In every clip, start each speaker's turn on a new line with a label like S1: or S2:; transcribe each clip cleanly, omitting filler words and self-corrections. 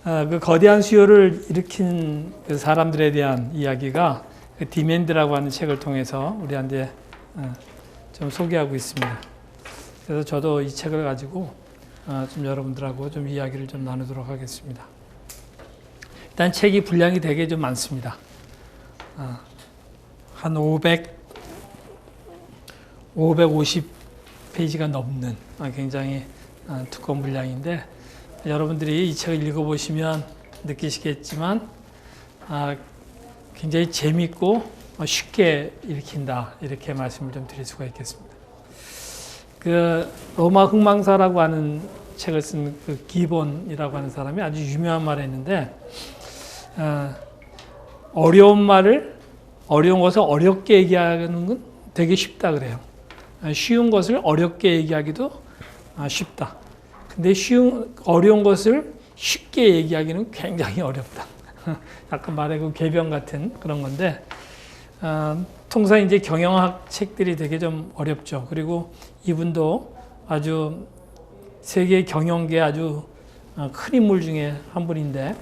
S1: 그 거대한 수요를 일으킨 그 사람들에 대한 이야기가 그 디맨드라고 하는 책을 통해서 우리한테 좀 소개하고 있습니다. 그래서 저도 이 책을 가지고 좀 여러분들하고 좀 이야기를 좀 나누도록 하겠습니다. 일단 책이 분량이 되게 좀 많습니다. 한 550페이지가 넘는 굉장히 두꺼운 분량인데, 여러분들이 이 책을 읽어보시면 느끼시겠지만 굉장히 재밌고 쉽게 읽힌다, 이렇게 말씀을 좀 드릴 수가 있겠습니다. 그 로마 흥망사라고 하는 책을 쓴 그 기본이라고 하는 사람이 아주 유명한 말을 했는데, 어려운 것을 어렵게 얘기하는 건 되게 쉽다 그래요. 쉬운 것을 어렵게 얘기하기도 쉽다. 근데 어려운 것을 쉽게 얘기하기는 굉장히 어렵다. 약간 말의 그 궤변 같은 그런 건데, 통상 이제 경영학 책들이 되게 좀 어렵죠. 그리고 이분도 아주 세계 경영계 아주 큰 인물 중에 한 분인데,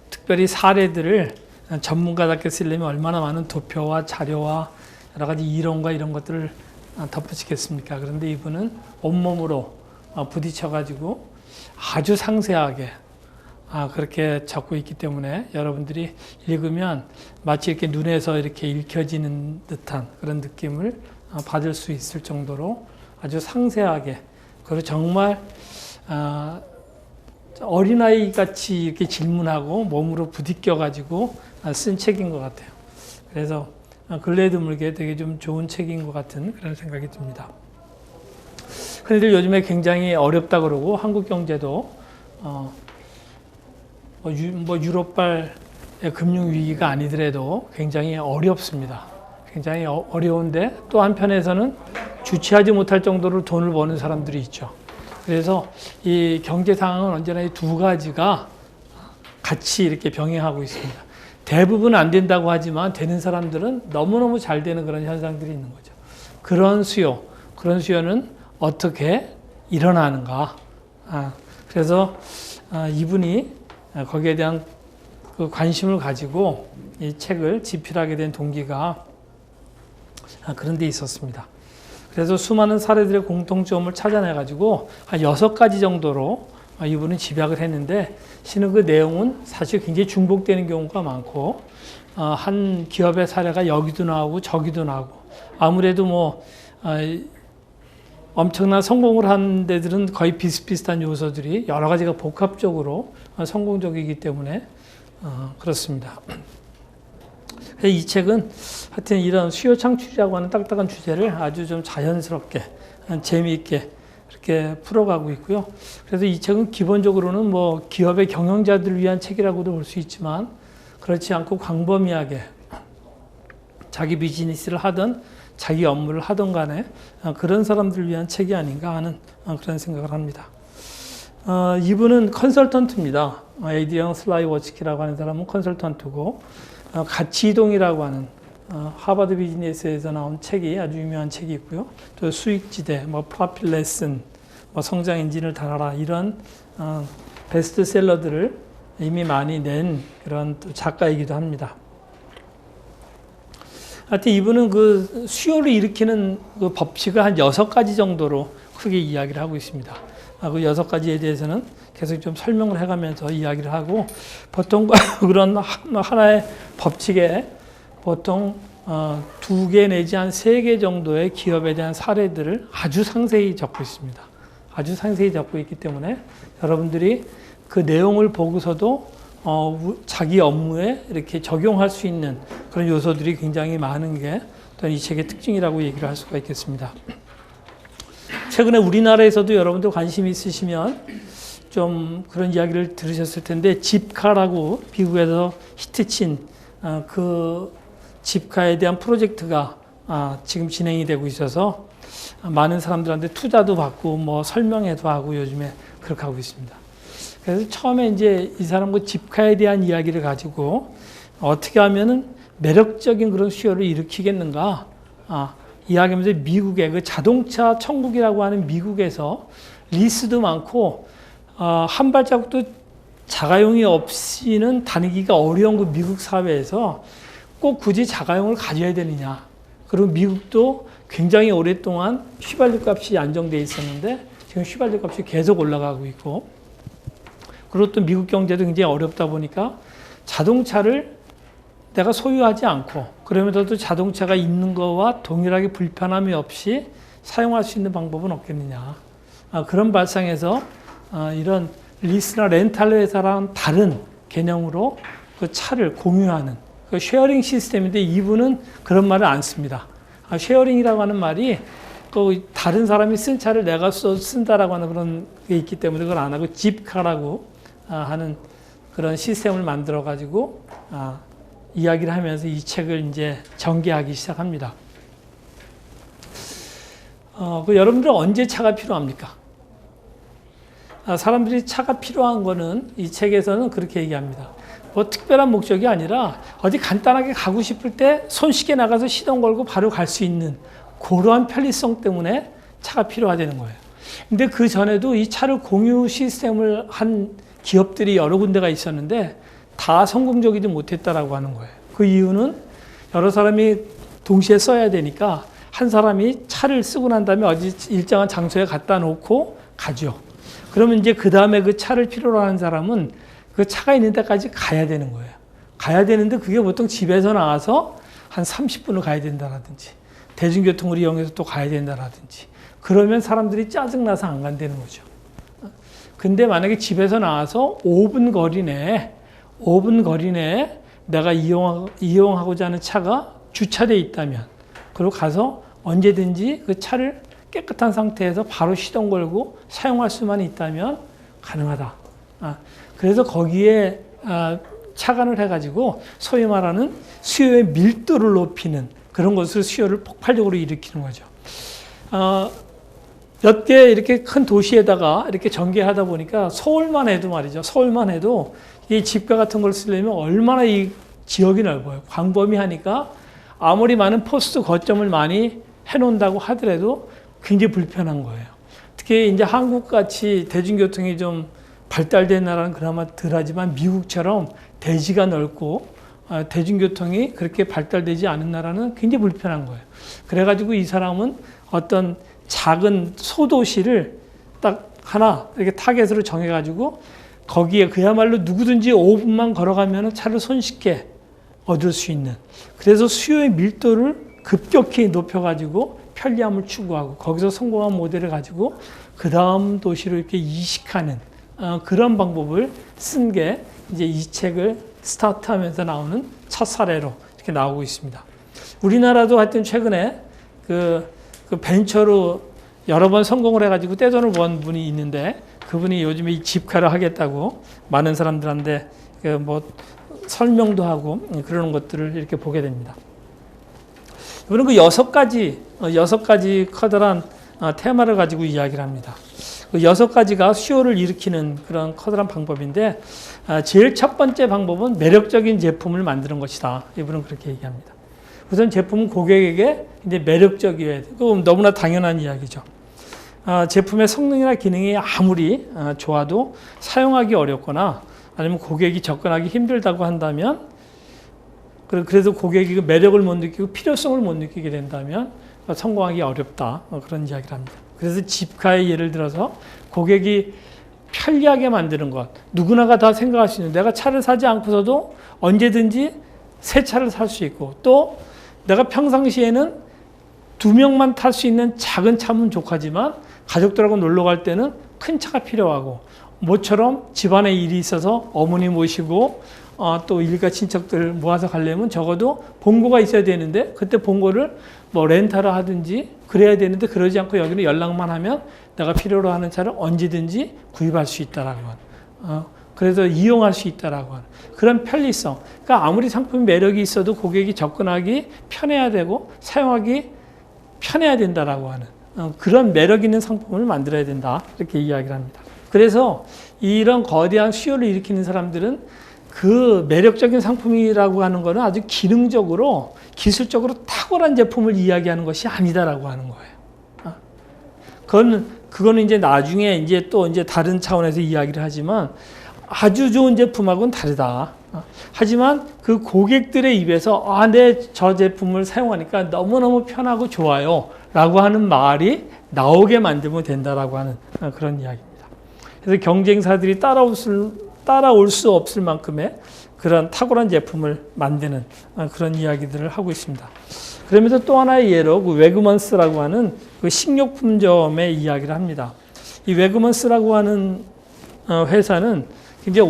S1: 특별히 사례들을 전문가답게 쓰려면 얼마나 많은 도표와 자료와 여러 가지 이론과 이런 것들을 덧붙이겠습니까? 그런데 이분은 온몸으로 부딪혀가지고 아주 상세하게 그렇게 적고 있기 때문에 여러분들이 읽으면 마치 이렇게 눈에서 이렇게 읽혀지는 듯한 그런 느낌을 받을 수 있을 정도로 아주 상세하게, 그리고 정말 어린아이 같이 이렇게 질문하고 몸으로 부딪혀가지고 쓴 책인 것 같아요. 그래서 근래에 드물게 되게 좀 좋은 책인 것 같은 그런 생각이 듭니다. 흔히들 요즘에 굉장히 어렵다 그러고, 한국 경제도 유럽발 금융위기가 아니더라도 굉장히 어렵습니다. 굉장히 어려운데, 또 한편에서는 주체하지 못할 정도로 돈을 버는 사람들이 있죠. 그래서 이 경제 상황은 언제나 이 두 가지가 같이 이렇게 병행하고 있습니다. 대부분 안 된다고 하지만 되는 사람들은 너무너무 잘 되는 그런 현상들이 있는 거죠. 그런 수요는 어떻게 일어나는가. 그래서 이분이 거기에 대한 그 관심을 가지고 이 책을 집필하게 된 동기가 그런 데 있었습니다. 그래서 수많은 사례들의 공통점을 찾아내가지고 한 6가지 정도로 이분은 집약을 했는데, 실은 그 내용은 사실 굉장히 중복되는 경우가 많고, 한 기업의 사례가 여기도 나오고 저기도 나오고, 아무래도 엄청난 성공을 한 데들은 거의 비슷비슷한 요소들이 여러 가지가 복합적으로 성공적이기 때문에 그렇습니다. 이 책은 하여튼 이런 수요 창출이라고 하는 딱딱한 주제를 아주 좀 자연스럽게 재미있게 이렇게 풀어가고 있고요. 그래서 이 책은 기본적으로는 기업의 경영자들을 위한 책이라고도 볼 수 있지만, 그렇지 않고 광범위하게 자기 비즈니스를 하든 자기 업무를 하든 간에 그런 사람들을 위한 책이 아닌가 하는 그런 생각을 합니다. 이분은 컨설턴트입니다. 에이디언 슬라이워츠키라고 하는 사람은 컨설턴트고, 가치이동이라고 하는 하버드 비즈니스에서 나온 책이 아주 유명한 책이 있고요. 또 수익지대, 프로핏 레슨, 성장 엔진을 달아라, 이런 베스트셀러들을 이미 많이 낸 그런 작가이기도 합니다. 하여튼 이분은 그 수요를 일으키는 그 법칙을 한 6가지 정도로 크게 이야기를 하고 있습니다. 그 6가지에 대해서는 계속 좀 설명을 해가면서 이야기를 하고, 보통 그런 하나의 법칙에 보통 2개 내지 한 3개 정도의 기업에 대한 사례들을 아주 상세히 적고 있습니다. 아주 상세히 적고 있기 때문에 여러분들이 그 내용을 보고서도 자기 업무에 이렇게 적용할 수 있는 그런 요소들이 굉장히 많은 게 또 이 책의 특징이라고 얘기를 할 수가 있겠습니다. 최근에 우리나라에서도 여러분들 관심이 있으시면 좀 그런 이야기를 들으셨을 텐데, 집카라고 미국에서 히트친 그 집카에 대한 프로젝트가 지금 진행이 되고 있어서 많은 사람들한테 투자도 받고 설명회도 하고 요즘에 그렇게 하고 있습니다. 그래서 처음에 이제 이 사람 그 집카에 대한 이야기를 가지고 어떻게 하면은 매력적인 그런 수요를 일으키겠는가 이야기하면서 미국의 그 자동차 천국이라고 하는 미국에서 리스도 많고 한 발자국도 자가용이 없이는 다니기가 어려운 그 미국 사회에서 꼭 굳이 자가용을 가져야 되느냐. 그리고 미국도 굉장히 오랫동안 휘발유 값이 안정되어 있었는데 지금 휘발유 값이 계속 올라가고 있고, 그리고 또 미국 경제도 굉장히 어렵다 보니까 자동차를 내가 소유하지 않고 그러면서도 자동차가 있는 거와 동일하게 불편함이 없이 사용할 수 있는 방법은 없겠느냐. 그런 발상에서 이런 리스나 렌탈 회사랑 다른 개념으로 그 차를 공유하는 그 쉐어링 시스템인데 이분은 그런 말을 안 씁니다. 쉐어링이라고 하는 말이 그 다른 사람이 쓴 차를 내가 쓴다라고 하는 그런 게 있기 때문에 그걸 안 하고 집카라고 하는 그런 시스템을 만들어 가지고 이야기를 하면서 이 책을 이제 전개하기 시작합니다. 여러분들은 언제 차가 필요합니까? 사람들이 차가 필요한 거는 이 책에서는 그렇게 얘기합니다. 뭐 특별한 목적이 아니라 어디 간단하게 가고 싶을 때 손쉽게 나가서 시동 걸고 바로 갈 수 있는 그러한 편리성 때문에 차가 필요하다는 거예요. 근데 그 전에도 이 차를 공유 시스템을 한 기업들이 여러 군데가 있었는데 다 성공적이지 못했다라고 하는 거예요. 그 이유는 여러 사람이 동시에 써야 되니까 한 사람이 차를 쓰고 난 다음에 어디 일정한 장소에 갖다 놓고 가죠. 그러면 이제 그 다음에 그 차를 필요로 하는 사람은 그 차가 있는 데까지 가야 되는 거예요. 가야 되는데 그게 보통 집에서 나와서 한 30분을 가야 된다라든지 대중교통을 이용해서 또 가야 된다라든지 그러면 사람들이 짜증나서 안 간다는 거죠. 근데 만약에 집에서 나와서 5분 거리 내에 내가 이용하고자 하는 차가 주차되어 있다면 그리고 가서 언제든지 그 차를 깨끗한 상태에서 바로 시동 걸고 사용할 수만 있다면 가능하다. 그래서 거기에 착안을 해가지고 소위 말하는 수요의 밀도를 높이는 그런 것으로 수요를 폭발적으로 일으키는 거죠. 몇 개 이렇게 큰 도시에다가 이렇게 전개하다 보니까 서울만 해도 말이죠. 서울만 해도 이 집가 같은 걸 쓰려면 얼마나 이 지역이 넓어요. 광범위하니까 아무리 많은 포스트 거점을 많이 해놓는다고 하더라도 굉장히 불편한 거예요. 특히 이제 한국같이 대중교통이 좀 발달된 나라는 그나마 덜하지만 미국처럼 대지가 넓고 대중교통이 그렇게 발달되지 않은 나라는 굉장히 불편한 거예요. 그래가지고 이 사람은 어떤 작은 소도시를 딱 하나 이렇게 타겟으로 정해가지고 거기에 그야말로 누구든지 5분만 걸어가면 차를 손쉽게 얻을 수 있는, 그래서 수요의 밀도를 급격히 높여가지고 편리함을 추구하고 거기서 성공한 모델을 가지고 그 다음 도시로 이렇게 이식하는 그런 방법을 쓴 게 이제 이 책을 스타트하면서 나오는 첫 사례로 이렇게 나오고 있습니다. 우리나라도 하여튼 최근에 그 벤처로 여러 번 성공을 해가지고 떼돈을 번 분이 있는데 그분이 요즘에 이 집카를 하겠다고 많은 사람들한테 뭐 설명도 하고 그러는 것들을 이렇게 보게 됩니다. 이번은 그 여섯 가지 커다란 테마를 가지고 이야기를 합니다. 그 6가지가 수요를 일으키는 그런 커다란 방법인데 제일 첫 번째 방법은 매력적인 제품을 만드는 것이다. 이분은 그렇게 얘기합니다. 우선 제품은 고객에게 이제 매력적이어야 돼. 그건 너무나 당연한 이야기죠. 제품의 성능이나 기능이 아무리 좋아도 사용하기 어렵거나 아니면 고객이 접근하기 힘들다고 한다면, 그래서 고객이 매력을 못 느끼고 필요성을 못 느끼게 된다면 성공하기 어렵다. 그런 이야기를 합니다. 그래서 집카의 예를 들어서 고객이 편리하게 만드는 것, 누구나가 다 생각할 수 있는, 내가 차를 사지 않고서도 언제든지 새 차를 살 수 있고, 또 내가 평상시에는 2명만 탈 수 있는 작은 차면 족하지만 가족들하고 놀러 갈 때는 큰 차가 필요하고, 모처럼 집안에 일이 있어서 어머니 모시고 또 일가 친척들 모아서 가려면 적어도 본고가 있어야 되는데 그때 본고를 뭐 렌탈을 하든지 그래야 되는데 그러지 않고 여기는 연락만 하면 내가 필요로 하는 차를 언제든지 구입할 수 있다라고 하는, 그래서 이용할 수 있다라고 하는 그런 편리성. 그러니까 아무리 상품 매력이 있어도 고객이 접근하기 편해야 되고 사용하기 편해야 된다라고 하는 그런 매력 있는 상품을 만들어야 된다, 이렇게 이야기를 합니다. 그래서 이런 거대한 수요를 일으키는 사람들은 그 매력적인 상품이라고 하는 것은 아주 기능적으로 기술적으로 탁월한 제품을 이야기하는 것이 아니다라고 하는 거예요. 그건 그거는 이제 나중에 이제 또 이제 다른 차원에서 이야기를 하지만 아주 좋은 제품하고는 다르다. 하지만 그 고객들의 입에서 저 제품을 사용하니까 너무너무 편하고 좋아요 라고 하는 말이 나오게 만들면 된다라고 하는 그런 이야기입니다. 그래서 경쟁사들이 따라올 수 없을 만큼의 그런 탁월한 제품을 만드는 그런 이야기들을 하고 있습니다. 그러면서 또 하나의 예로 그 웨그먼스라고 하는 그 식료품점의 이야기를 합니다. 이 웨그먼스라고 하는 회사는 굉장히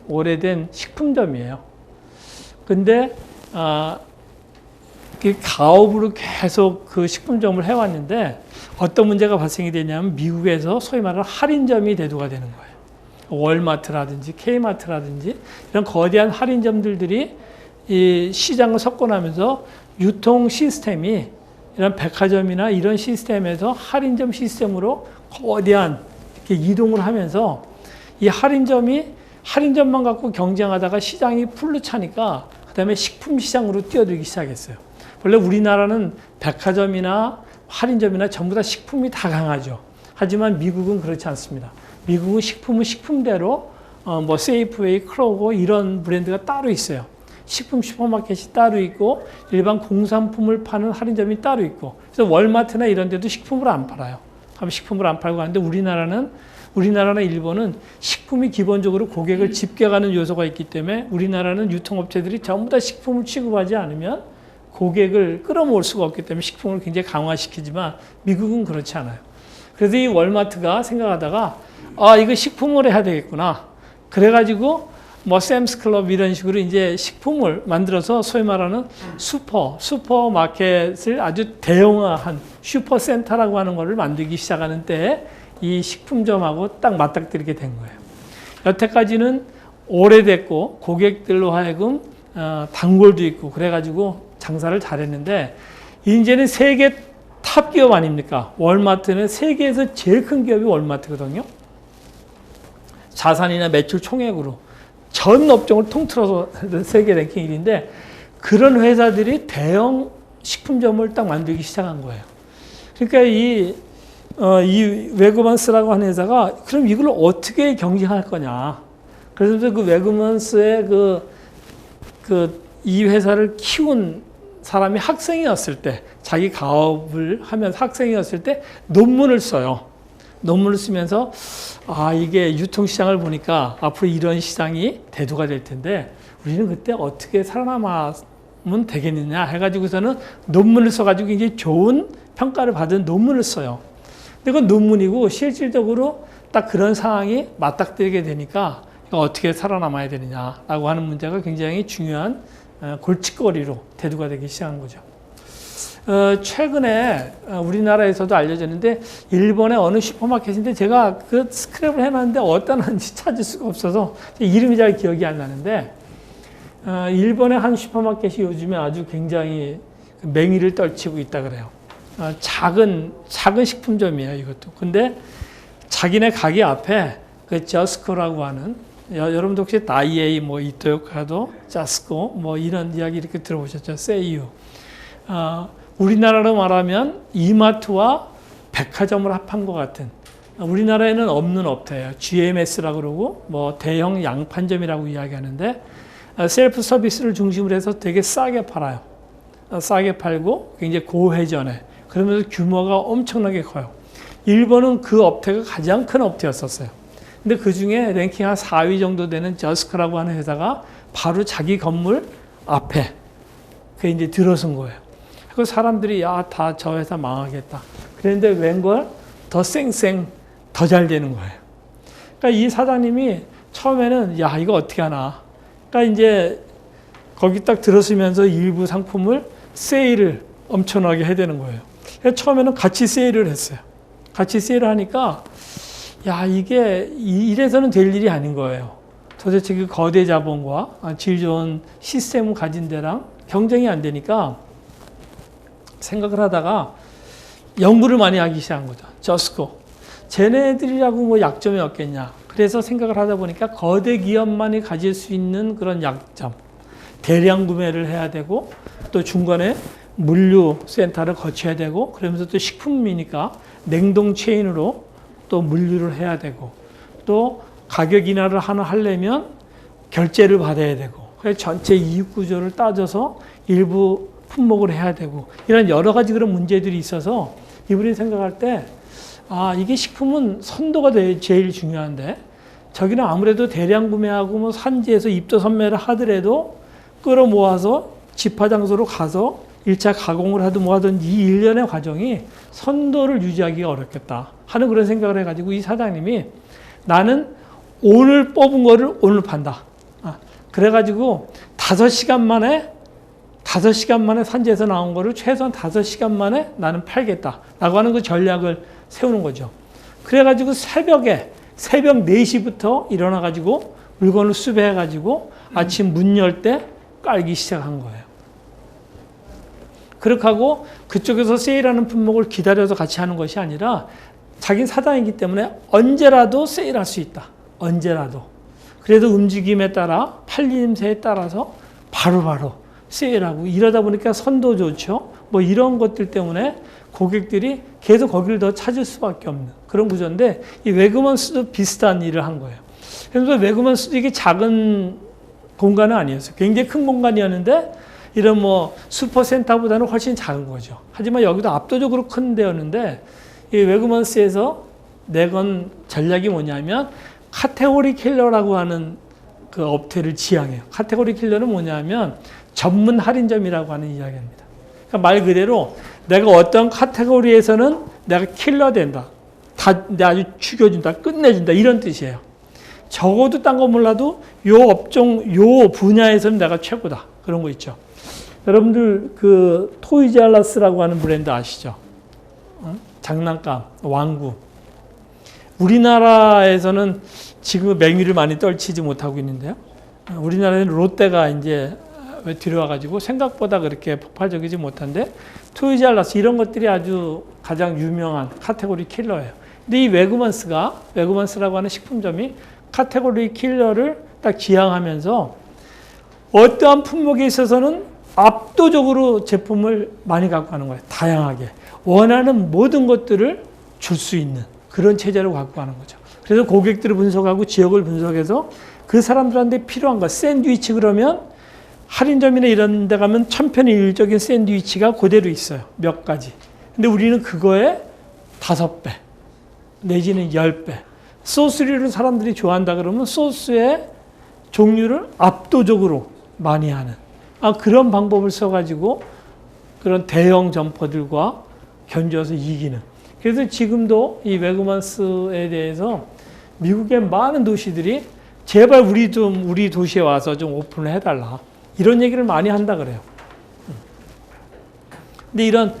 S1: 오래된 식품점이에요. 근데 그 가업으로 계속 그 식품점을 해왔는데 어떤 문제가 발생이 되냐면 미국에서 소위 말하는 할인점이 대두가 되는 거예요. 월마트라든지 K마트라든지 이런 거대한 할인점들이 이 시장을 석권하면서 유통 시스템이 이런 백화점이나 이런 시스템에서 할인점 시스템으로 거대한 이렇게 이동을 하면서 이 할인점만 갖고 경쟁하다가 시장이 풀로 차니까 그다음에 식품 시장으로 뛰어들기 시작했어요. 원래 우리나라는 백화점이나 할인점이나 전부 다 식품이 다 강하죠. 하지만 미국은 그렇지 않습니다. 미국은 식품은 식품대로 뭐 세이프웨이, 크로고 이런 브랜드가 따로 있어요. 식품 슈퍼마켓이 따로 있고 일반 공산품을 파는 할인점이 따로 있고 그래서 월마트나 이런 데도 식품을 안 팔아요. 식품을 안 팔고 하는데 우리나라나 일본은 식품이 기본적으로 고객을 집계하는 요소가 있기 때문에 우리나라는 유통업체들이 전부 다 식품을 취급하지 않으면 고객을 끌어모을 수가 없기 때문에 식품을 굉장히 강화시키지만 미국은 그렇지 않아요. 그래서 이 월마트가 생각하다가 이거 식품을 해야 되겠구나. 그래가지고 뭐 샘스클럽 이런 식으로 이제 식품을 만들어서 소위 말하는 슈퍼마켓을 아주 대형화한 슈퍼센터라고 하는 것을 만들기 시작하는 때에 이 식품점하고 딱 맞닥뜨리게 된 거예요. 여태까지는 오래됐고 고객들로 하여금 단골도 있고 그래가지고 장사를 잘했는데 이제는 세계 탑 기업 아닙니까? 월마트는 세계에서 제일 큰 기업이 월마트거든요. 자산이나 매출 총액으로 전 업종을 통틀어서 세계 랭킹 1위인데 그런 회사들이 대형 식품점을 딱 만들기 시작한 거예요. 그러니까 이 웨그먼스라고 하는 회사가 그럼 이걸 어떻게 경쟁할 거냐. 그래서 그 웨그먼스의 이 회사를 키운 사람이 학생이었을 때, 자기 가업을 하면서 학생이었을 때 논문을 써요. 논문을 쓰면서 이게 유통시장을 보니까 앞으로 이런 시장이 대두가 될 텐데 우리는 그때 어떻게 살아남으면 되겠느냐 해가지고서는 논문을 써가지고 굉장히 좋은 평가를 받은 논문을 써요. 근데 그건 논문이고 실질적으로 딱 그런 상황이 맞닥뜨리게 되니까 이거 어떻게 살아남아야 되느냐라고 하는 문제가 굉장히 중요한 골칫거리로 대두가 되기 시작한 거죠. 최근에 우리나라에서도 알려졌는데 일본의 어느 슈퍼마켓인데 제가 그 스크랩을 해놨는데 어디다 놨는지 찾을 수가 없어서 이름이 잘 기억이 안 나는데 일본의 한 슈퍼마켓이 요즘에 아주 굉장히 맹위를 떨치고 있다 그래요. 작은 식품점이에요, 이것도. 근데 자기네 가게 앞에 그 저스코라고 하는 여러분도 혹시 다이에이, 뭐 이토요카도, 자스코 뭐 이런 이야기 이렇게 들어보셨죠? 세이유. 우리나라로 말하면 이마트와 백화점을 합한 것 같은 우리나라에는 없는 업체예요. GMS라고 그러고 뭐 대형 양판점이라고 이야기하는데 셀프 서비스를 중심으로 해서 되게 싸게 팔아요. 싸게 팔고 굉장히 고회전에 그러면서 규모가 엄청나게 커요. 일본은 그 업체가 가장 큰 업체였었어요. 근데 그 중에 랭킹 한 4위 정도 되는 저스코라고 하는 회사가 바로 자기 건물 앞에 그게 이제 들어선 거예요. 그 사람들이 다 저 회사 망하겠다. 그런데 웬걸 더 쌩쌩 더 잘 되는 거예요. 그러니까 이 사장님이 처음에는 이거 어떻게 하나. 그러니까 이제 거기 딱 들어서면서 일부 상품을 세일을 엄청나게 해야 되는 거예요. 그래서 처음에는 같이 세일을 했어요. 같이 세일을 하니까 이게 이래서는 될 일이 아닌 거예요. 도대체 그 거대 자본과 질 좋은 시스템을 가진 데랑 경쟁이 안 되니까 생각을 하다가 연구를 많이 하기 시작한 거죠. 저스코. 쟤네들이라고 뭐 약점이 없겠냐. 그래서 생각을 하다 보니까 거대 기업만이 가질 수 있는 그런 약점. 대량 구매를 해야 되고 또 중간에 물류 센터를 거쳐야 되고 그러면서 또 식품이니까 냉동 체인으로 또 물류를 해야 되고 또 가격 인하를 하나 하려면 결제를 받아야 되고 그래서 전체 이익 구조를 따져서 일부 품목을 해야 되고 이런 여러 가지 그런 문제들이 있어서 이분이 생각할 때 이게 식품은 선도가 제일 중요한데 저기는 아무래도 대량 구매하고 뭐 산지에서 입도 선매를 하더라도 끌어모아서 집화장소로 가서 1차 가공을 하든 뭐 하든 이 일련의 과정이 선도를 유지하기가 어렵겠다 하는 그런 생각을 해가지고 이 사장님이 나는 오늘 뽑은 거를 오늘 판다. 그래가지고 5시간 만에 산지에서 나온 거를 최소한 5시간 만에 나는 팔겠다라고 하는 그 전략을 세우는 거죠. 그래가지고 새벽 4시부터 일어나가지고 물건을 수배해가지고 아침 문 열 때 깔기 시작한 거예요. 그렇게 하고 그쪽에서 세일하는 품목을 기다려서 같이 하는 것이 아니라 자기는 사장이기 때문에 언제라도 세일할 수 있다. 언제라도. 그래도 움직임에 따라 팔림새에 따라서 바로바로 세일하고 이러다 보니까 선도 좋죠. 뭐 이런 것들 때문에 고객들이 계속 거기를 더 찾을 수밖에 없는 그런 구조인데 이 웨그먼스도 비슷한 일을 한 거예요. 그래서 웨그먼스도 이게 작은 공간은 아니었어요. 굉장히 큰 공간이었는데 이런 뭐 슈퍼센터보다는 훨씬 작은 거죠. 하지만 여기도 압도적으로 큰 데였는데 이 웨그먼스에서 내건 전략이 뭐냐면 카테고리 킬러라고 하는 그 업체를 지향해요. 카테고리 킬러는 뭐냐면 전문 할인점이라고 하는 이야기입니다. 그러니까 말 그대로 내가 어떤 카테고리에서는 내가 킬러 된다. 내가 아주 죽여준다. 끝내준다. 이런 뜻이에요. 적어도 딴 거 몰라도 요 업종, 요 분야에서는 내가 최고다. 그런 거 있죠. 여러분들 그 토이즈알라스라고 하는 브랜드 아시죠? 장난감, 왕구. 우리나라에서는 지금 맹위를 많이 떨치지 못하고 있는데요. 우리나라에는 롯데가 이제 들어와가지고 생각보다 그렇게 폭발적이지 못한데 토이즈알라스 이런 것들이 아주 가장 유명한 카테고리 킬러예요. 근데 이 웨그먼스라고 하는 식품점이 카테고리 킬러를 딱 지향하면서 어떠한 품목에 있어서는 압도적으로 제품을 많이 갖고 가는 거예요. 다양하게. 원하는 모든 것들을 줄 수 있는 그런 체제로 갖고 가는 거죠. 그래서 고객들을 분석하고 지역을 분석해서 그 사람들한테 필요한 거, 샌드위치 그러면 할인점이나 이런 데 가면 천편일률적인 샌드위치가 그대로 있어요. 몇 가지. 근데 우리는 그거에 5배 내지는 10배. 소스류를 사람들이 좋아한다 그러면 소스의 종류를 압도적으로 많이 하는 그런 방법을 써가지고 그런 대형 점포들과 견주어서 이기는. 그래서 지금도 이 웨그먼스에 대해서 미국의 많은 도시들이 제발 우리 도시에 와서 좀 오픈을 해달라. 이런 얘기를 많이 한다 그래요. 근데 이런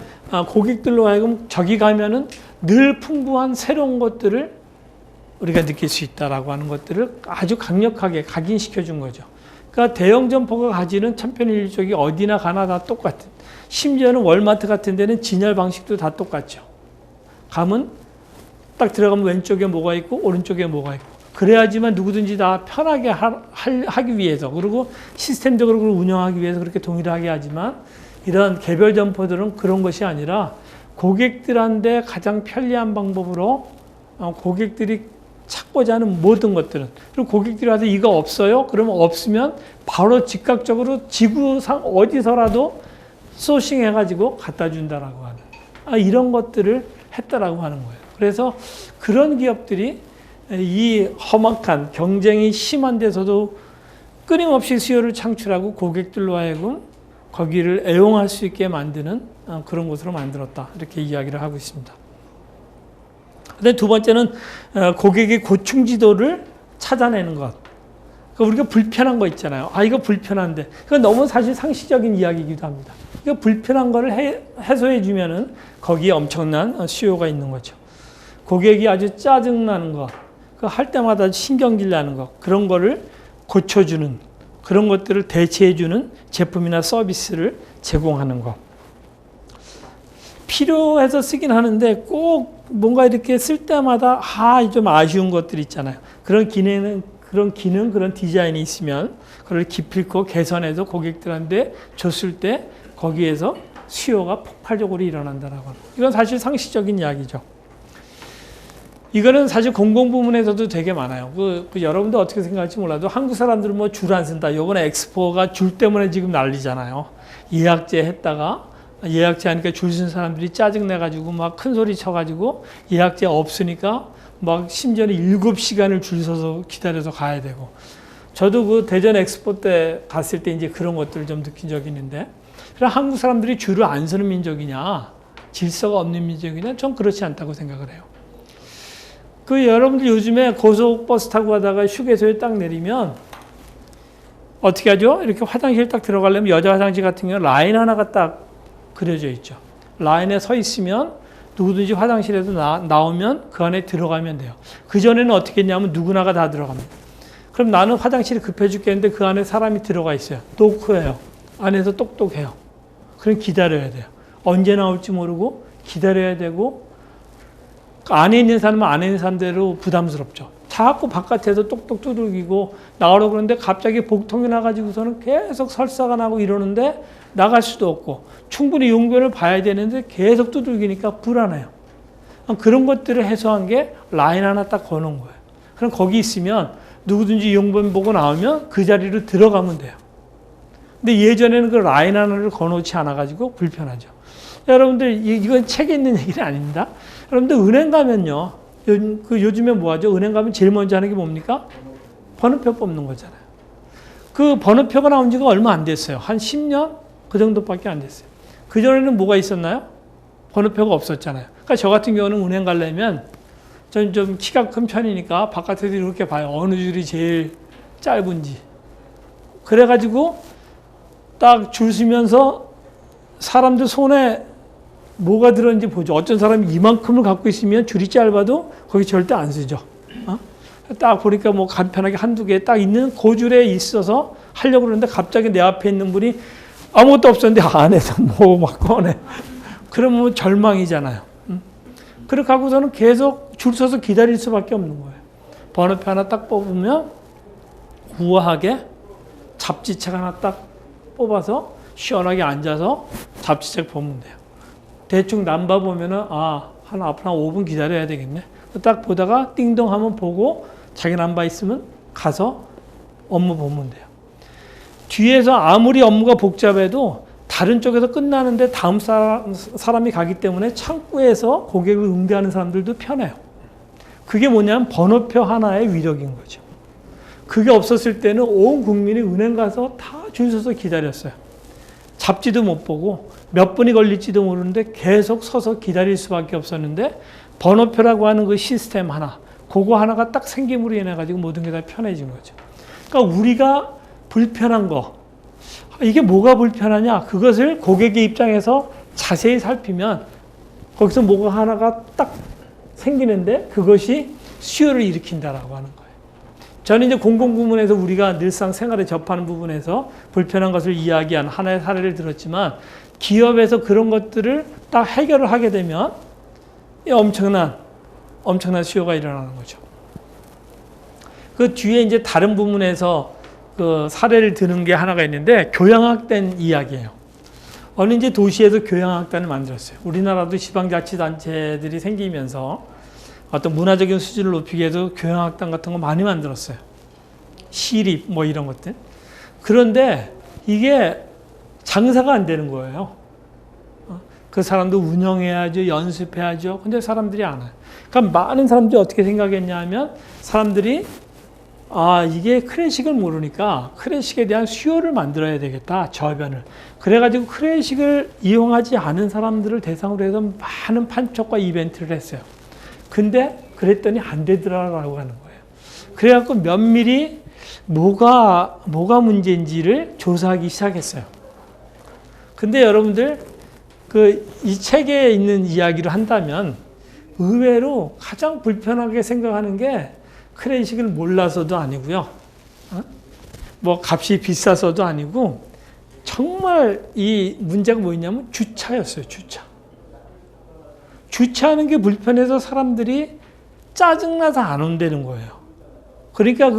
S1: 고객들로 하여금 저기 가면은 늘 풍부한 새로운 것들을 우리가 느낄 수 있다라고 하는 것들을 아주 강력하게 각인시켜 준 거죠. 그러니까 대형 점포가 가지는 천편일률적이 어디나 가나 다 똑같은. 심지어는 월마트 같은 데는 진열 방식도 다 똑같죠. 가면 딱 들어가면 왼쪽에 뭐가 있고 오른쪽에 뭐가 있고. 그래야지만 누구든지 다 편하게 하기 위해서 그리고 시스템적으로 운영하기 위해서 그렇게 동일하게 하지만 이런 개별 점포들은 그런 것이 아니라 고객들한테 가장 편리한 방법으로 고객들이 찾고자 하는 모든 것들은 그리고 고객들이 와서 이거 없어요? 그러면 없으면 바로 즉각적으로 지구상 어디서라도 소싱해가지고 갖다 준다라고 하는 이런 것들을 했다라고 하는 거예요. 그래서 그런 기업들이 이 험악한 경쟁이 심한 데서도 끊임없이 수요를 창출하고 고객들로 하여금 거기를 애용할 수 있게 만드는 그런 곳으로 만들었다. 이렇게 이야기를 하고 있습니다. 근데 두 번째는 고객의 고충 지도를 찾아내는 것. 그러니까 우리가 불편한 거 있잖아요. 이거 불편한데. 그건 너무 사실 상식적인 이야기이기도 합니다. 이거 불편한 거를 해소해 주면은 거기에 엄청난 수요가 있는 거죠. 고객이 아주 짜증나는 거, 할 때마다 신경질 나는 거, 그런 거를 고쳐주는, 그런 것들을 대체해 주는 제품이나 서비스를 제공하는 거. 필요해서 쓰긴 하는데 꼭 뭔가 이렇게 쓸 때마다 좀 아쉬운 것들 있잖아요. 그런 기능, 그런 디자인이 있으면 그걸 기필코 개선해서 고객들한테 줬을 때 거기에서 수요가 폭발적으로 일어난다라고 합니다. 이건 사실 상식적인 이야기죠. 이거는 사실 공공부문에서도 되게 많아요. 여러분들 어떻게 생각할지 몰라도 한국 사람들은 뭐 줄 안 쓴다. 요번에 엑스포가 줄 때문에 지금 난리잖아요. 예약제 했다가 예약제 하니까 줄 쓴 사람들이 짜증내가지고 막 큰 소리 쳐가지고 예약제 없으니까 막 심지어는 7시간을 줄 서서 기다려서 가야 되고. 저도 그 대전 엑스포 때 갔을 때 이제 그런 것들을 좀 느낀 적이 있는데, 그럼 한국 사람들이 줄을 안 서는 민족이냐, 질서가 없는 민족이냐, 전 그렇지 않다고 생각을 해요. 여러분들 요즘에 고속버스 타고 가다가 휴게소에 딱 내리면 어떻게 하죠? 이렇게 화장실 딱 들어가려면 여자 화장실 같은 경우는 라인 하나가 딱 그려져 있죠. 라인에 서 있으면 누구든지 화장실에서 나오면 그 안에 들어가면 돼요. 그전에는 어떻게 했냐면 누구나가 다 들어갑니다. 그럼 나는 화장실이 급해 죽겠는데 그 안에 사람이 들어가 있어요. 노크예요. 안에서 똑똑해요. 그럼 기다려야 돼요. 언제 나올지 모르고 기다려야 되고, 안에 있는 사람은 안에 있는 사람대로 부담스럽죠. 자꾸 바깥에서 똑똑 두들기고 나오려고 그러는데 갑자기 복통이 나가지고서는 계속 설사가 나고 이러는데 나갈 수도 없고, 충분히 용변을 봐야 되는데 계속 두들기니까 불안해요. 그런 것들을 해소한 게 라인 하나 딱 거는 거예요. 그럼 거기 있으면 누구든지 용변 보고 나오면 그 자리로 들어가면 돼요. 근데 예전에는 그 라인 하나를 거놓지 않아가지고 불편하죠. 여러분들, 이건 책에 있는 얘기는 아닙니다. 여러분들 은행 가면요, 요즘에 뭐 하죠? 은행 가면 제일 먼저 하는 게 뭡니까? 번호표 뽑는 거잖아요. 그 번호표가 나온 지가 얼마 안 됐어요. 한 10년? 그 정도밖에 안 됐어요. 그전에는 뭐가 있었나요? 번호표가 없었잖아요. 그러니까 저 같은 경우는 은행 가려면 전 좀 키가 큰 편이니까 바깥에서 이렇게 봐요. 어느 줄이 제일 짧은지. 그래가지고 딱 줄 서면서 사람들 손에 뭐가 들었는지 보죠. 어떤 사람이 이만큼을 갖고 있으면 줄이 짧아도 거기 절대 안 쓰죠. 딱 보니까 뭐 간편하게 한두 개 딱 있는 그 줄에 있어서 하려고 그러는데 갑자기 내 앞에 있는 분이 아무것도 없었는데 안에서 뭐 막 꺼내. 그러면 절망이잖아요. 그렇게 하고서는 계속 줄 서서 기다릴 수밖에 없는 거예요. 번호표 하나 딱 뽑으면 우아하게 잡지책 하나 딱 뽑아서 시원하게 앉아서 잡지책 보면 돼요. 대충 남봐 보면은 한 앞으로 한 5분 기다려야 되겠네. 딱 보다가 띵동 하면 보고 자기 남봐 있으면 가서 업무 보면 돼요. 뒤에서 아무리 업무가 복잡해도 다른 쪽에서 끝나는데 다음 사람이 가기 때문에 창구에서 고객을 응대하는 사람들도 편해요. 그게 뭐냐면 번호표 하나의 위력인 거죠. 그게 없었을 때는 온 국민이 은행 가서 다 줄 서서 기다렸어요. 잡지도 못 보고 몇 분이 걸릴지도 모르는데 계속 서서 기다릴 수밖에 없었는데, 번호표라고 하는 그 시스템 하나, 그거 하나가 딱 생김으로 인해 가지고 모든 게 다 편해진 거죠. 그러니까 우리가 불편한 거, 이게 뭐가 불편하냐? 그것을 고객의 입장에서 자세히 살피면 거기서 뭐가 하나가 딱 생기는데 그것이 수요를 일으킨다라고 하는 거예요. 저는 이제 공공부문에서 우리가 늘상 생활에 접하는 부분에서 불편한 것을 이야기한 하나의 사례를 들었지만, 기업에서 그런 것들을 딱 해결을 하게 되면 엄청난 수요가 일어나는 거죠. 그 뒤에 이제 다른 부문에서 그 사례를 드는 게 하나가 있는데, 교양학된 이야기예요. 어느 이제 도시에서 교양학단을 만들었어요. 우리나라도 지방자치단체들이 생기면서 어떤 문화적인 수준을 높이기 위해서 교양학단 같은 거 많이 만들었어요. 시립 뭐 이런 것들. 그런데 이게 장사가 안 되는 거예요. 그 사람도 운영해야죠, 연습해야죠. 근데 사람들이 안 와요. 그러니까 많은 사람들이 어떻게 생각했냐 하면, 사람들이 이게 클래식을 모르니까 클래식에 대한 수요를 만들어야 되겠다, 저변을. 그래가지고 클래식을 이용하지 않은 사람들을 대상으로 해서 많은 판촉과 이벤트를 했어요. 근데 그랬더니 안 되더라라고 하는 거예요. 그래갖고 면밀히 뭐가 문제인지를 조사하기 시작했어요. 근데 여러분들, 이 책에 있는 이야기를 한다면 의외로 가장 불편하게 생각하는 게 클래식을 몰라서도 아니고요. 뭐 값이 비싸서도 아니고, 정말 이 문제가 뭐였냐면 주차였어요. 주차하는 게 불편해서 사람들이 짜증나서 안 온다는 거예요. 그러니까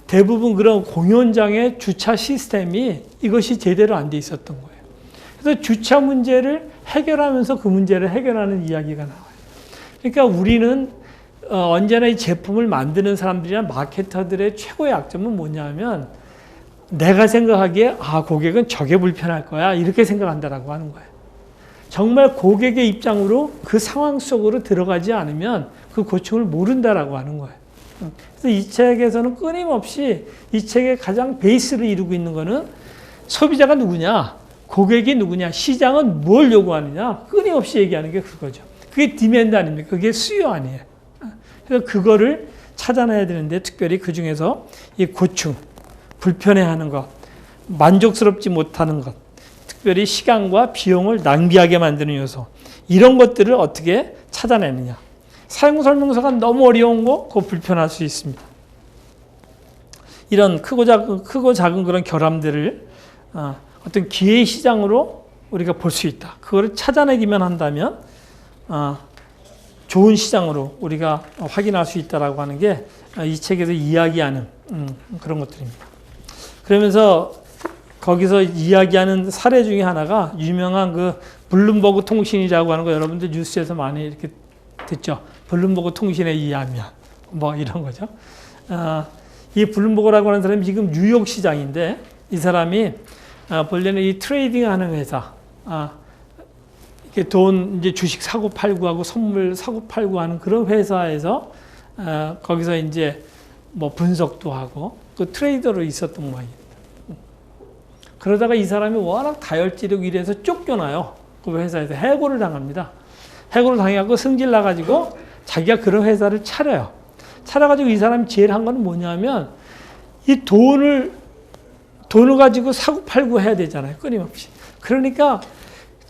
S1: 대부분 그런 공연장의 주차 시스템이 이것이 제대로 안 돼 있었던 거예요. 그래서 주차 문제를 해결하면서 그 문제를 해결하는 이야기가 나와요. 그러니까 우리는 언제나 이 제품을 만드는 사람들이나 마케터들의 최고의 약점은 뭐냐면 내가 생각하기에 고객은 저게 불편할 거야 이렇게 생각한다라고 하는 거예요. 정말 고객의 입장으로 그 상황 속으로 들어가지 않으면 그 고충을 모른다라고 하는 거예요. 그래서 이 책에서는 끊임없이 이 책의 가장 베이스를 이루고 있는 거는 소비자가 누구냐, 고객이 누구냐, 시장은 뭘 요구하느냐 끊임없이 얘기하는 게 그거죠. 그게 디맨드 아닙니까? 그게 수요 아니에요. 그래서 그거를 찾아내야 되는데 특별히 그 중에서 이 고충, 불편해하는 것, 만족스럽지 못하는 것, 특별히 시간과 비용을 낭비하게 만드는 요소 이런 것들을 어떻게 찾아내느냐. 사용 설명서가 너무 어려운 거 그거 불편할 수 있습니다. 이런 크고 작은 그런 결함들을 어떤 기회의 시장으로 우리가 볼 수 있다. 그거를 찾아내기만 한다면 좋은 시장으로 우리가 확인할 수 있다라고 하는 게 이 책에서 이야기하는 그런 것들입니다. 그러면서 거기서 이야기하는 사례 중에 하나가 유명한 그 블룸버그 통신이라고 하는 거 여러분들 뉴스에서 많이 이렇게 듣죠. 블룸버그 통신에 의하면 뭐 이런 거죠. 이 블룸버그라고 하는 사람이 지금 뉴욕 시장인데 이 사람이 본래는 이 트레이딩하는 회사, 이렇게 돈 이제 주식 사고 팔고 하고 선물 사고 팔고 하는 그런 회사에서 거기서 이제 뭐 분석도 하고 그 트레이더로 있었던 모양이에요. 그러다가 이 사람이 워낙 다혈질이고 이래서 쫓겨나요. 그 회사에서 해고를 당합니다. 해고를 당해갖고 승질 나가지고 자기가 그런 회사를 차려요. 차려가지고 이 사람이 제일 한 건 뭐냐면 이 돈을 가지고 사고 팔고 해야 되잖아요. 끊임없이. 그러니까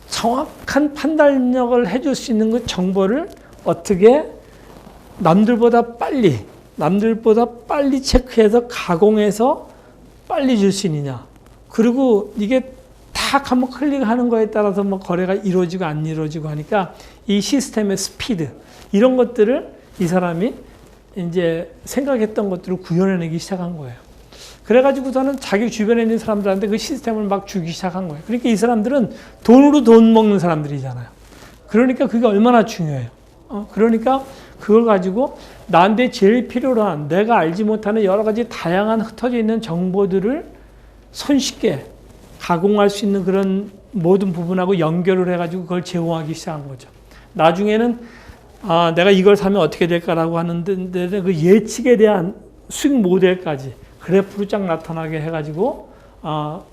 S1: 정확한 판단력을 해줄 수 있는 그 정보를 어떻게 남들보다 빨리 체크해서 가공해서 빨리 줄 수 있느냐. 그리고 이게 딱 한번 클릭하는 거에 따라서 뭐 거래가 이루어지고 안 이루어지고 하니까 이 시스템의 스피드 이런 것들을 이 사람이 이제 생각했던 것들을 구현해내기 시작한 거예요. 그래가지고서는 자기 주변에 있는 사람들한테 그 시스템을 막 주기 시작한 거예요. 그러니까 이 사람들은 돈으로 돈 먹는 사람들이잖아요. 그러니까 그게 얼마나 중요해요. 그러니까 그걸 가지고 나한테 제일 필요로 한 내가 알지 못하는 여러 가지 다양한 흩어져 있는 정보들을 손쉽게 가공할 수 있는 그런 모든 부분하고 연결을 해가지고 그걸 제공하기 시작한 거죠. 나중에는 내가 이걸 사면 어떻게 될까라고 하는데 그 예측에 대한 수익 모델까지 그래프로 쫙 나타나게 해가지고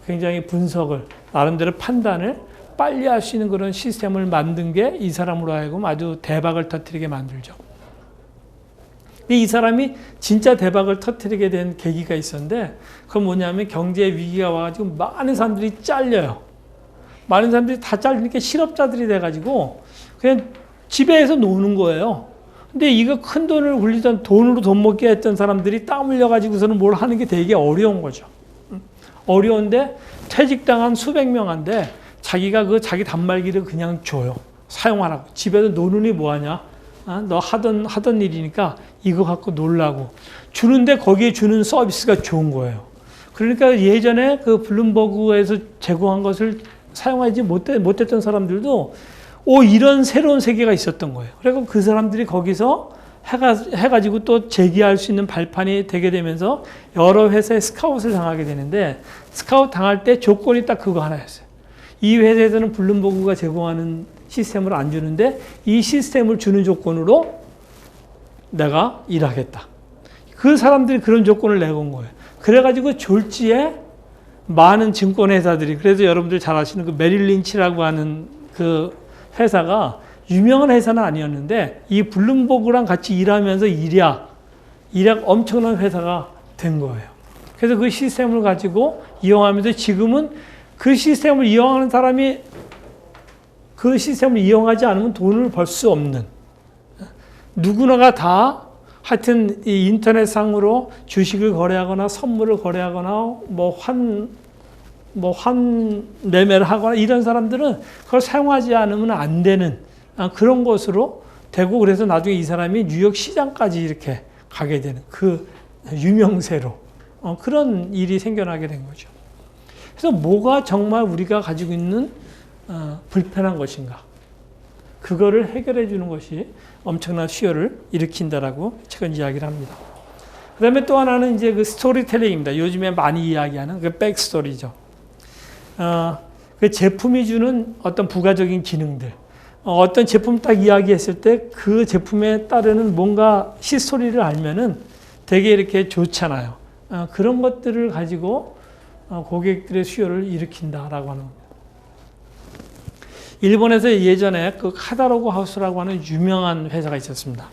S1: 굉장히 분석을 나름대로 판단을 빨리 할 수 있는 그런 시스템을 만든 게 이 사람으로 하여금 아주 대박을 터뜨리게 만들죠. 이 사람이 진짜 대박을 터뜨리게 된 계기가 있었는데 그건 뭐냐면 경제 위기가 와가지고 많은 사람들이 잘려요. 많은 사람들이 다 잘리니까 실업자들이 돼가지고 그냥 집에서 노는 거예요. 근데 이거 큰 돈을 굴리던 돈으로 돈 먹게 했던 사람들이 땀 흘려가지고서는 뭘 하는 게 되게 어려운 거죠. 어려운데 퇴직당한 수백 명한테 자기가 그 자기 단말기를 그냥 줘요. 사용하라고. 집에서 노느니 뭐하냐? 너 하던 일이니까 이거 갖고 놀라고. 주는데 거기에 주는 서비스가 좋은 거예요. 그러니까 예전에 그 블룸버그에서 제공한 것을 사용하지 못했던 사람들도 이런 새로운 세계가 있었던 거예요. 그리고 그 사람들이 거기서 해가지고 또 재기할 수 있는 발판이 되게 되면서 여러 회사에 스카웃을 당하게 되는데 스카웃 당할 때 조건이 딱 그거 하나였어요. 이 회사에서는 블룸버그가 제공하는 시스템을 안 주는데 이 시스템을 주는 조건으로 내가 일하겠다. 그 사람들이 그런 조건을 내건 거예요. 그래가지고 졸지에 많은 증권회사들이 그래서 여러분들 잘 아시는 그 메릴 린치라고 하는 그 회사가 유명한 회사는 아니었는데 이 블룸버그랑 같이 일하면서 일약 엄청난 회사가 된 거예요. 그래서 그 시스템을 가지고 이용하면서 지금은 그 시스템을 이용하는 사람이 그 시스템을 이용하지 않으면 돈을 벌 수 없는 누구나가 다 하여튼 이 인터넷상으로 주식을 거래하거나 선물을 거래하거나 환 매매를 하거나 이런 사람들은 그걸 사용하지 않으면 안 되는 그런 곳으로 되고 그래서 나중에 이 사람이 뉴욕 시장까지 이렇게 가게 되는 그 유명세로 그런 일이 생겨나게 된 거죠. 그래서 뭐가 정말 우리가 가지고 있는 불편한 것인가? 그거를 해결해 주는 것이 엄청난 수요를 일으킨다라고 책은 이야기를 합니다. 그 다음에 또 하나는 이제 그 스토리텔링입니다. 요즘에 많이 이야기하는 그 백스토리죠. 그 제품이 주는 어떤 부가적인 기능들. 어떤 제품 딱 이야기했을 때 그 제품에 따르는 뭔가 히스토리를 알면은 되게 이렇게 좋잖아요. 그런 것들을 가지고 고객들의 수요를 일으킨다라고 하는 겁니다. 일본에서 예전에 그 카다로그 하우스라고 하는 유명한 회사가 있었습니다.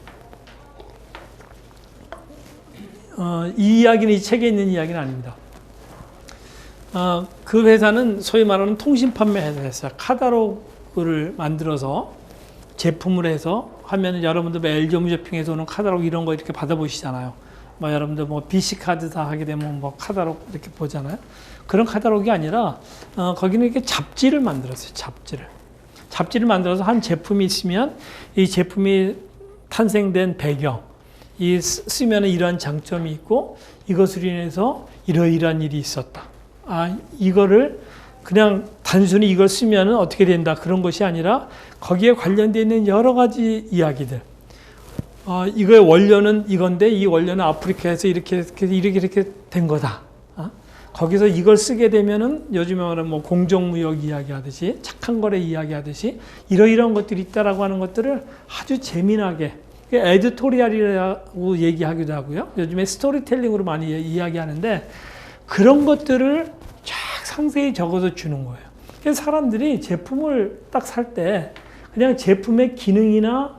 S1: 이 이야기는 이 책에 있는 이야기는 아닙니다. 그 회사는 소위 말하는 통신 판매 회사였어요. 카다로그를 만들어서 제품을 해서 하면 여러분들 뭐 LG 홈쇼핑에서 오는 카다로그 이런 거 이렇게 받아보시잖아요. 뭐 여러분들 뭐 BC 카드사 하게 되면 뭐 카다로그 이렇게 보잖아요. 그런 카다로그가 아니라 거기는 이렇게 잡지를 만들었어요. 잡지를 만들어서 한 제품이 있으면 이 제품이 탄생된 배경, 이 쓰면 이러한 장점이 있고 이것으로 인해서 이러이러한 일이 있었다. 이거를 그냥 단순히 이걸 쓰면 어떻게 된다 그런 것이 아니라 거기에 관련되어 있는 여러 가지 이야기들. 이거의 원료는 이건데 이 원료는 아프리카에서 이렇게 된 거다. 거기서 이걸 쓰게 되면은 요즘에 말하는 뭐 공정무역 이야기하듯이 착한 거래 이야기하듯이 이러이러한 것들이 있다라고 하는 것들을 아주 재미나게 에디토리얼이라고 얘기하기도 하고요. 요즘에 스토리텔링으로 많이 이야기하는데 그런 것들을 쫙 상세히 적어서 주는 거예요. 그래서 사람들이 제품을 딱 살 때 그냥 제품의 기능이나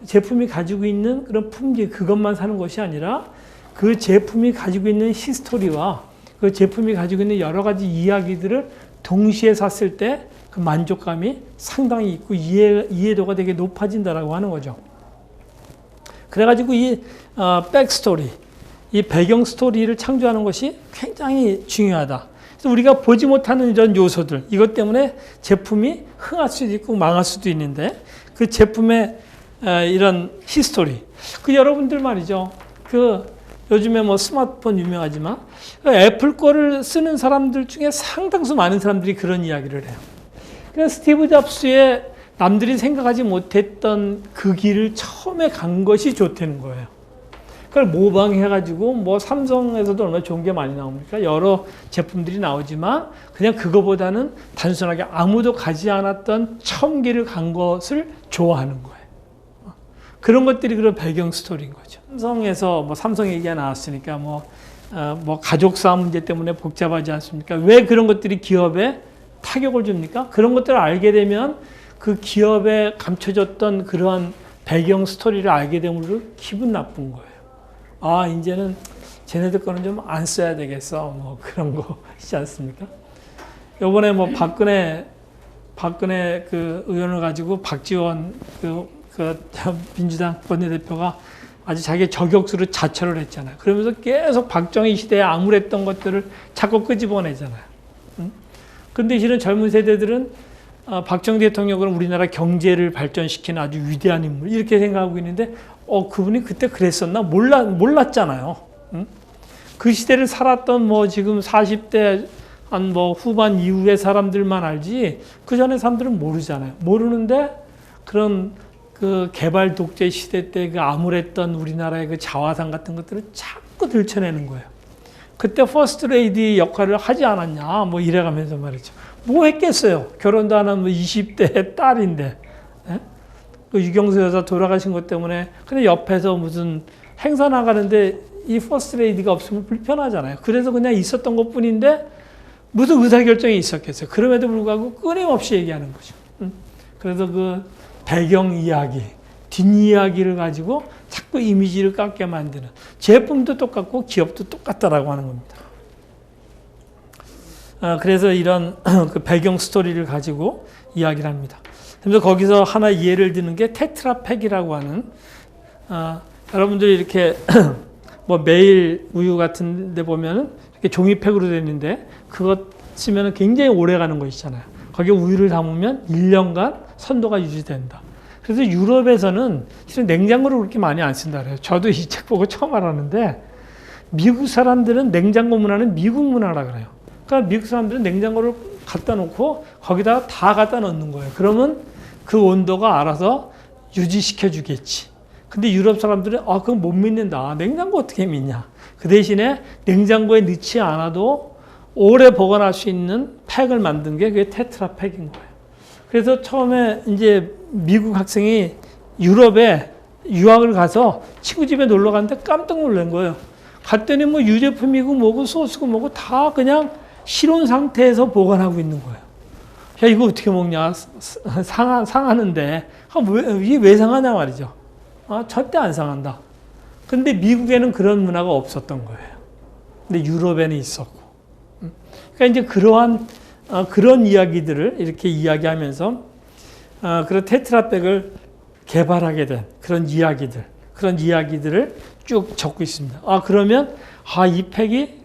S1: 제품이 가지고 있는 그런 품질 그것만 사는 것이 아니라 그 제품이 가지고 있는 히스토리와 그 제품이 가지고 있는 여러 가지 이야기들을 동시에 샀을 때 그 만족감이 상당히 있고 이해도가 되게 높아진다라고 하는 거죠. 그래가지고 이 백스토리, 이 배경 스토리를 창조하는 것이 굉장히 중요하다. 그래서 우리가 보지 못하는 이런 요소들, 이것 때문에 제품이 흥할 수도 있고 망할 수도 있는데 그 제품의 이런 히스토리, 그 여러분들 말이죠. 요즘에 뭐 스마트폰 유명하지만 애플 거를 쓰는 사람들 중에 상당수 많은 사람들이 그런 이야기를 해요. 그러니까 스티브 잡스의 남들이 생각하지 못했던 그 길을 처음에 간 것이 좋다는 거예요. 그걸 모방해가지고 뭐 삼성에서도 얼마나 좋은 게 많이 나옵니까? 여러 제품들이 나오지만 그냥 그거보다는 단순하게 아무도 가지 않았던 처음 길을 간 것을 좋아하는 거예요. 그런 것들이 그런 배경 스토리인 거죠. 삼성에서 뭐 삼성 얘기가 나왔으니까 뭐 가족사 문제 때문에 복잡하지 않습니까? 왜 그런 것들이 기업에 타격을 줍니까? 그런 것들을 알게 되면 그 기업에 감춰졌던 그러한 배경 스토리를 알게 되므로 기분 나쁜 거예요. 이제는 쟤네들 거는 좀 안 써야 되겠어. 뭐 그런 거 있지 않습니까? 요번에 뭐 박근혜 그 의원을 가지고 박지원 민주당 원내대표가 아주 자기 저격수로 자처를 했잖아요. 그러면서 계속 박정희 시대에 암울했던 것들을 자꾸 끄집어내잖아요. 그런데 실은 젊은 세대들은 박정희 대통령은 우리나라 경제를 발전시키는 아주 위대한 인물 이렇게 생각하고 있는데 그분이 그때 그랬었나? 몰랐잖아요. 그 시대를 살았던 뭐 지금 40대 한 뭐 후반 이후의 사람들만 알지 그 전에 사람들은 모르잖아요. 모르는데 그런 그 개발 독재 시대 때 그 암울했던 우리나라의 그 자화상 같은 것들을 자꾸 들춰내는 거예요. 그때 퍼스트 레이디 역할을 하지 않았냐 뭐 이래가면서 말이죠. 뭐 했겠어요. 결혼도 안 한 20대 딸인데. 그 유경수 여사 돌아가신 것 때문에 근데 옆에서 무슨 행사 나가는데 이 퍼스트 레이디가 없으면 불편하잖아요. 그래서 그냥 있었던 것 뿐인데 무슨 의사결정이 있었겠어요. 그럼에도 불구하고 끊임없이 얘기하는 거죠. 그래서 그 배경 이야기, 뒷이야기를 가지고 자꾸 이미지를 깎게 만드는 제품도 똑같고 기업도 똑같다라고 하는 겁니다. 그래서 이런 그 배경 스토리를 가지고 이야기를 합니다. 그래서 거기서 하나 예를 드는 게 테트라팩이라고 하는 여러분들이 이렇게 뭐 매일 우유 같은 데 보면은 이렇게 종이팩으로 되어 있는데 그것 쓰면 굉장히 오래 가는 거 있잖아요. 거기에 우유를 담으면 1년간 선도가 유지된다. 그래서 유럽에서는 실은 냉장고를 그렇게 많이 안 쓴다 그래요. 저도 이 책 보고 처음 알았는데 미국 사람들은 냉장고 문화는 미국 문화라 그래요. 그러니까 미국 사람들은 냉장고를 갖다 놓고 거기다가 다 갖다 넣는 거예요. 그러면 그 온도가 알아서 유지시켜 주겠지. 근데 유럽 사람들은 그건 못 믿는다. 냉장고 어떻게 믿냐. 그 대신에 냉장고에 넣지 않아도 오래 보관할 수 있는 팩을 만든 게 그게 테트라팩인 거예요. 그래서 처음에 이제 미국 학생이 유럽에 유학을 가서 친구 집에 놀러 갔는데 깜짝 놀란 거예요. 갔더니 뭐 유제품이고 뭐고 소스고 뭐고 다 그냥 실온 상태에서 보관하고 있는 거예요. 야, 이거 어떻게 먹냐? 상하는데. 이게 왜 상하냐 말이죠. 절대 안 상한다. 근데 미국에는 그런 문화가 없었던 거예요. 근데 유럽에는 있었고. 그러니까 이제 그런 이야기들을 이렇게 이야기하면서 그런 테트라백을 개발하게 된 그런 이야기들을 쭉 적고 있습니다. 그러면 이 팩이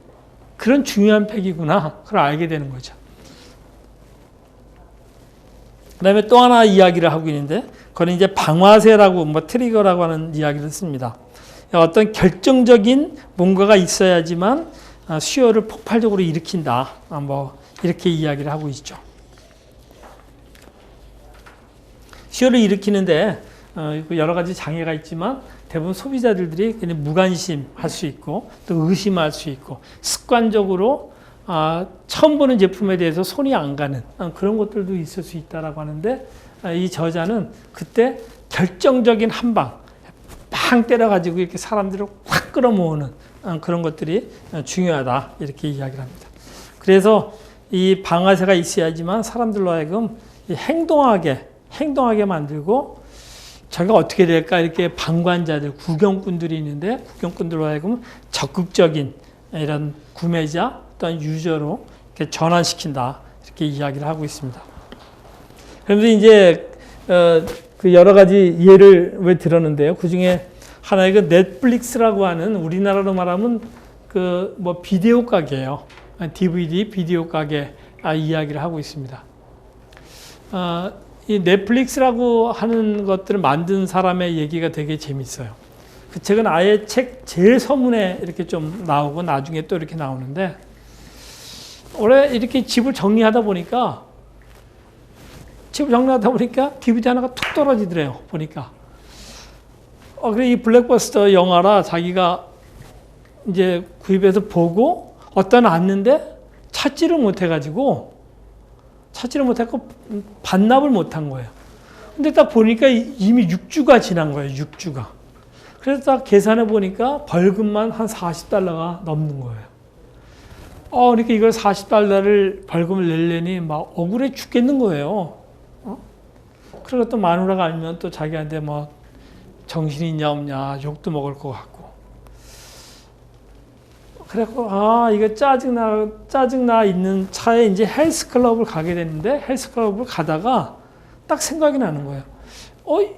S1: 그런 중요한 팩이구나. 그걸 알게 되는 거죠. 그 다음에 또 하나 이야기를 하고 있는데, 그건 이제 방아쇠라고, 트리거라고 하는 이야기를 씁니다. 어떤 결정적인 뭔가가 있어야지만 수요를 폭발적으로 일으킨다. 이렇게 이야기를 하고 있죠. 수요를 일으키는데 여러 가지 장애가 있지만 대부분 소비자들이 그냥 무관심할 수 있고 또 의심할 수 있고 습관적으로 처음 보는 제품에 대해서 손이 안 가는 그런 것들도 있을 수 있다라고 하는데, 이 저자는 그때 결정적인 한 방, 빵 때려가지고 이렇게 사람들을 확 끌어모으는 그런 것들이 중요하다 이렇게 이야기를 합니다. 그래서 이 방아쇠가 있어야지만 사람들로 하여금 행동하게 만들고, 저희가 어떻게 될까 이렇게 방관자들, 구경꾼들이 있는데 구경꾼들로 하여금 적극적인 이런 구매자 또는 유저로 이렇게 전환시킨다 이렇게 이야기를 하고 있습니다. 그래서 이제 그 여러 가지 예를 왜 들었는데요. 그 중에 하나가 그 넷플릭스라고 하는, 우리나라로 말하면 그 비디오 가게예요. DVD 비디오 가게 이야기를 하고 있습니다. 이 넷플릭스라고 하는 것들을 만든 사람의 얘기가 되게 재밌어요. 그 책은 아예 책 제일 서문에 이렇게 좀 나오고 나중에 또 이렇게 나오는데, 올해 이렇게 집을 정리하다 보니까 DVD 하나가 툭 떨어지더래요. 보니까. 그래 이 블랙버스터 영화라 자기가 이제 구입해서 보고 어떤 왔는데 찾지를 못해고 반납을 못한 거예요. 근데 딱 보니까 이미 6주가 지난 거예요. 6주가. 그래서 딱 계산해 보니까 벌금만 한 $40가 넘는 거예요. 그러니까 이걸 $40를 벌금을 내려니 막 억울해 죽겠는 거예요. 그리고 또 마누라가 알면 또 자기한테 정신이 있냐 없냐 욕도 먹을 것 같고. 그래갖고 이거 짜증나 있는 차에 이제 헬스클럽을 가게 됐는데, 헬스클럽을 가다가 딱 생각이 나는 거예요.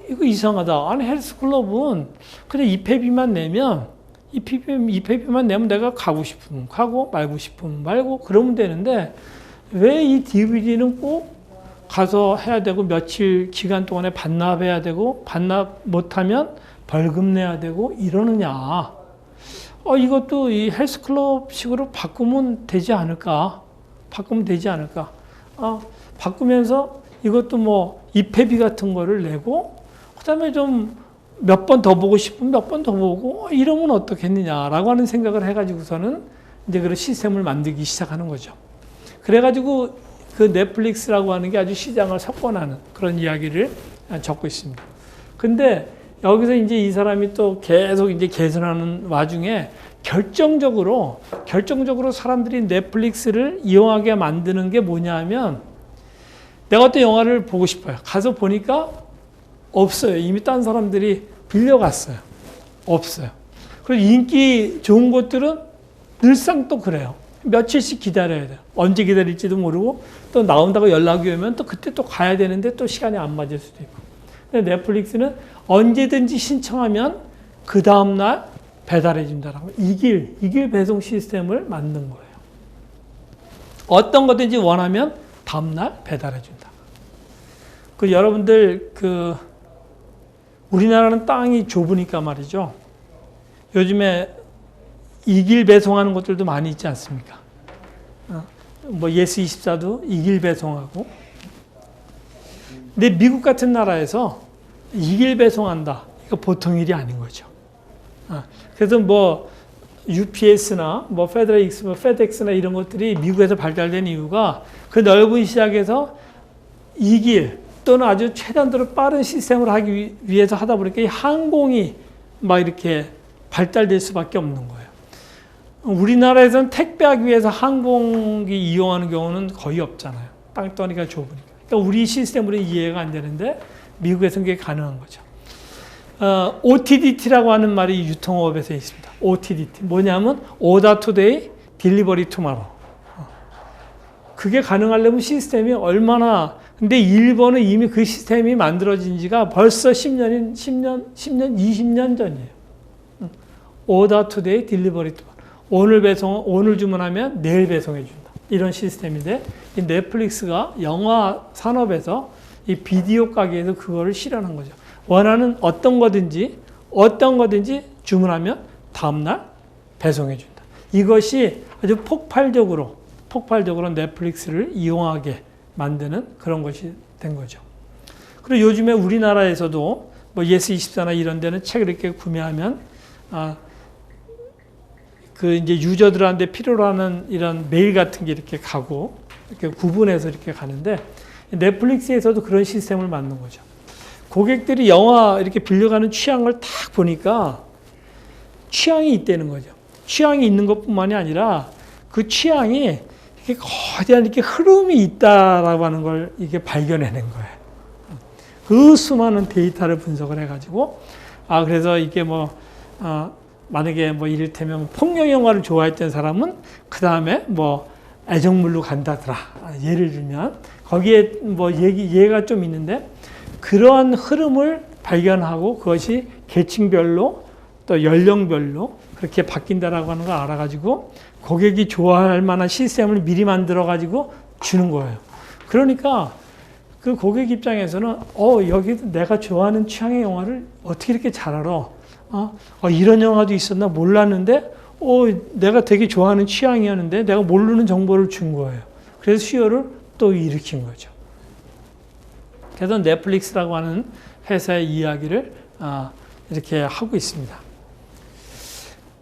S1: 이거 이상하다. 아니 헬스클럽은 그냥 입회비만 내면 내가 가고 싶으면 가고 말고 싶으면 말고 그러면 되는데, 왜 이 DVD는 꼭 가서 해야 되고 며칠 기간 동안에 반납해야 되고 반납 못하면 벌금 내야 되고 이러느냐. 이것도 이 헬스클럽식으로 바꾸면 되지 않을까. 바꾸면서 이것도 입회비 같은 거를 내고, 그 다음에 좀 몇 번 더 보고 싶으면 몇 번 더 보고, 이러면 어떻겠느냐라고 하는 생각을 해가지고서는 이제 그런 시스템을 만들기 시작하는 거죠. 그래가지고 그 넷플릭스라고 하는 게 아주 시장을 석권하는 그런 이야기를 적고 있습니다. 근데 여기서 이제 이 사람이 또 계속 이제 개선하는 와중에 결정적으로 사람들이 넷플릭스를 이용하게 만드는 게 뭐냐 하면, 내가 어떤 영화를 보고 싶어요. 가서 보니까 없어요. 이미 딴 사람들이 빌려갔어요. 없어요. 그리고 인기 좋은 것들은 늘상 또 그래요. 며칠씩 기다려야 돼요. 언제 기다릴지도 모르고 또 나온다고 연락이 오면 또 그때 또 가야 되는데 또 시간이 안 맞을 수도 있고. 근데 넷플릭스는 언제든지 신청하면 그 다음날 배달해 준다라고 이길 배송 시스템을 만든 거예요. 어떤 거든지 원하면 다음날 배달해 준다. 여러분들 우리나라는 땅이 좁으니까 말이죠. 요즘에 이길 배송하는 것들도 많이 있지 않습니까? 예스24도 이길 배송하고. 근데 미국 같은 나라에서 2일 배송한다. 이거 보통 일이 아닌 거죠. 그래서 뭐 UPS나 뭐 페드엑스, 뭐 페덱스나 이런 것들이 미국에서 발달된 이유가 그 넓은 시장에서 2길 또는 아주 최단도로 빠른 시스템을 하기 위해서 하다 보니까 이 항공이 막 이렇게 발달될 수밖에 없는 거예요. 우리나라에서는 택배하기 위해서 항공기 이용하는 경우는 거의 없잖아요. 땅덩이가 좁으니까. 그러니까 우리 시스템으로 이해가 안 되는데 미국에서는 그게 가능한 거죠. OTDT라고 하는 말이 유통업에서 있습니다. OTDT. 뭐냐면 Order Today, Delivery Tomorrow. 그게 가능하려면 시스템이 얼마나, 근데 일본은 이미 그 시스템이 만들어진 지가 벌써 10년, 20년 전이에요. Order Today, Delivery Tomorrow. 오늘 주문하면 내일 배송해 준다. 이런 시스템인데, 이 넷플릭스가 영화 산업에서 이 비디오 가게에서 그거를 실현한 거죠. 원하는 어떤 거든지 주문하면 다음날 배송해 준다. 이것이 아주 폭발적으로 넷플릭스를 이용하게 만드는 그런 것이 된 거죠. 그리고 요즘에 우리나라에서도 뭐 예스24나 이런 데는 책을 이렇게 구매하면 그 이제 유저들한테 필요로 하는 이런 메일 같은 게 이렇게 가고 이렇게 구분해서 이렇게 가는데 넷플릭스에서도 그런 시스템을 만든 거죠. 고객들이 영화 이렇게 빌려가는 취향을 딱 보니까 취향이 있다는 거죠. 취향이 있는 것뿐만이 아니라 그 취향이 이렇게 거대한 이렇게 흐름이 있다라고 하는 걸 이게 발견해낸 거예요. 그 수많은 데이터를 분석을 해가지고 그래서 이게 만약에 이를테면 폭력 영화를 좋아했던 사람은 그 다음에 애정물로 간다더라. 예를 들면 거기에 얘가 좀 있는데 그러한 흐름을 발견하고 그것이 계층별로 또 연령별로 그렇게 바뀐다라고 하는 걸 알아가지고 고객이 좋아할 만한 시스템을 미리 만들어가지고 주는 거예요. 그러니까 그 고객 입장에서는 여기도 내가 좋아하는 취향의 영화를 어떻게 이렇게 잘 알아? 이런 영화도 있었나 몰랐는데 내가 되게 좋아하는 취향이었는데 내가 모르는 정보를 준 거예요. 그래서 수요를 또 일으킨 거죠. 그래서 넷플릭스라고 하는 회사의 이야기를 이렇게 하고 있습니다.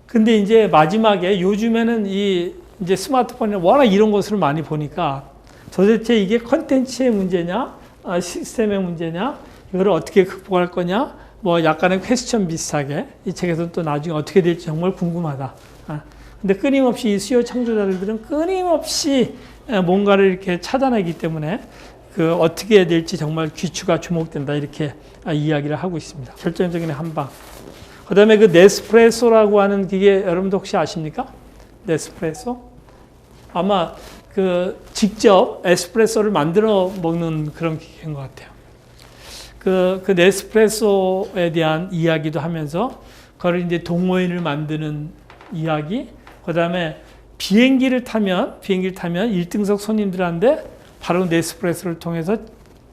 S1: 근데 이제 마지막에 요즘에는 이제 스마트폰에 워낙 이런 것을 많이 보니까 도대체 이게 컨텐츠의 문제냐, 시스템의 문제냐, 이걸 어떻게 극복할 거냐, 약간의 퀘스천 비슷하게 이 책에서 또 나중에 어떻게 될지 정말 궁금하다. 근데 끊임없이 이 수요 창조자들은 끊임없이 뭔가를 이렇게 찾아내기 때문에 그 어떻게 해야 될지 정말 귀추가 주목된다 이렇게 이야기를 하고 있습니다. 결정적인 한방. 그 다음에 그 네스프레소라고 하는 기계 여러분도 혹시 아십니까? 네스프레소? 아마 그 직접 에스프레소를 만들어 먹는 그런 기계인 것 같아요. 그 네스프레소에 대한 이야기도 하면서 그걸 이제 동호인을 만드는 이야기, 그 다음에 비행기를 타면 1등석 손님들한테 바로 네스프레소를 통해서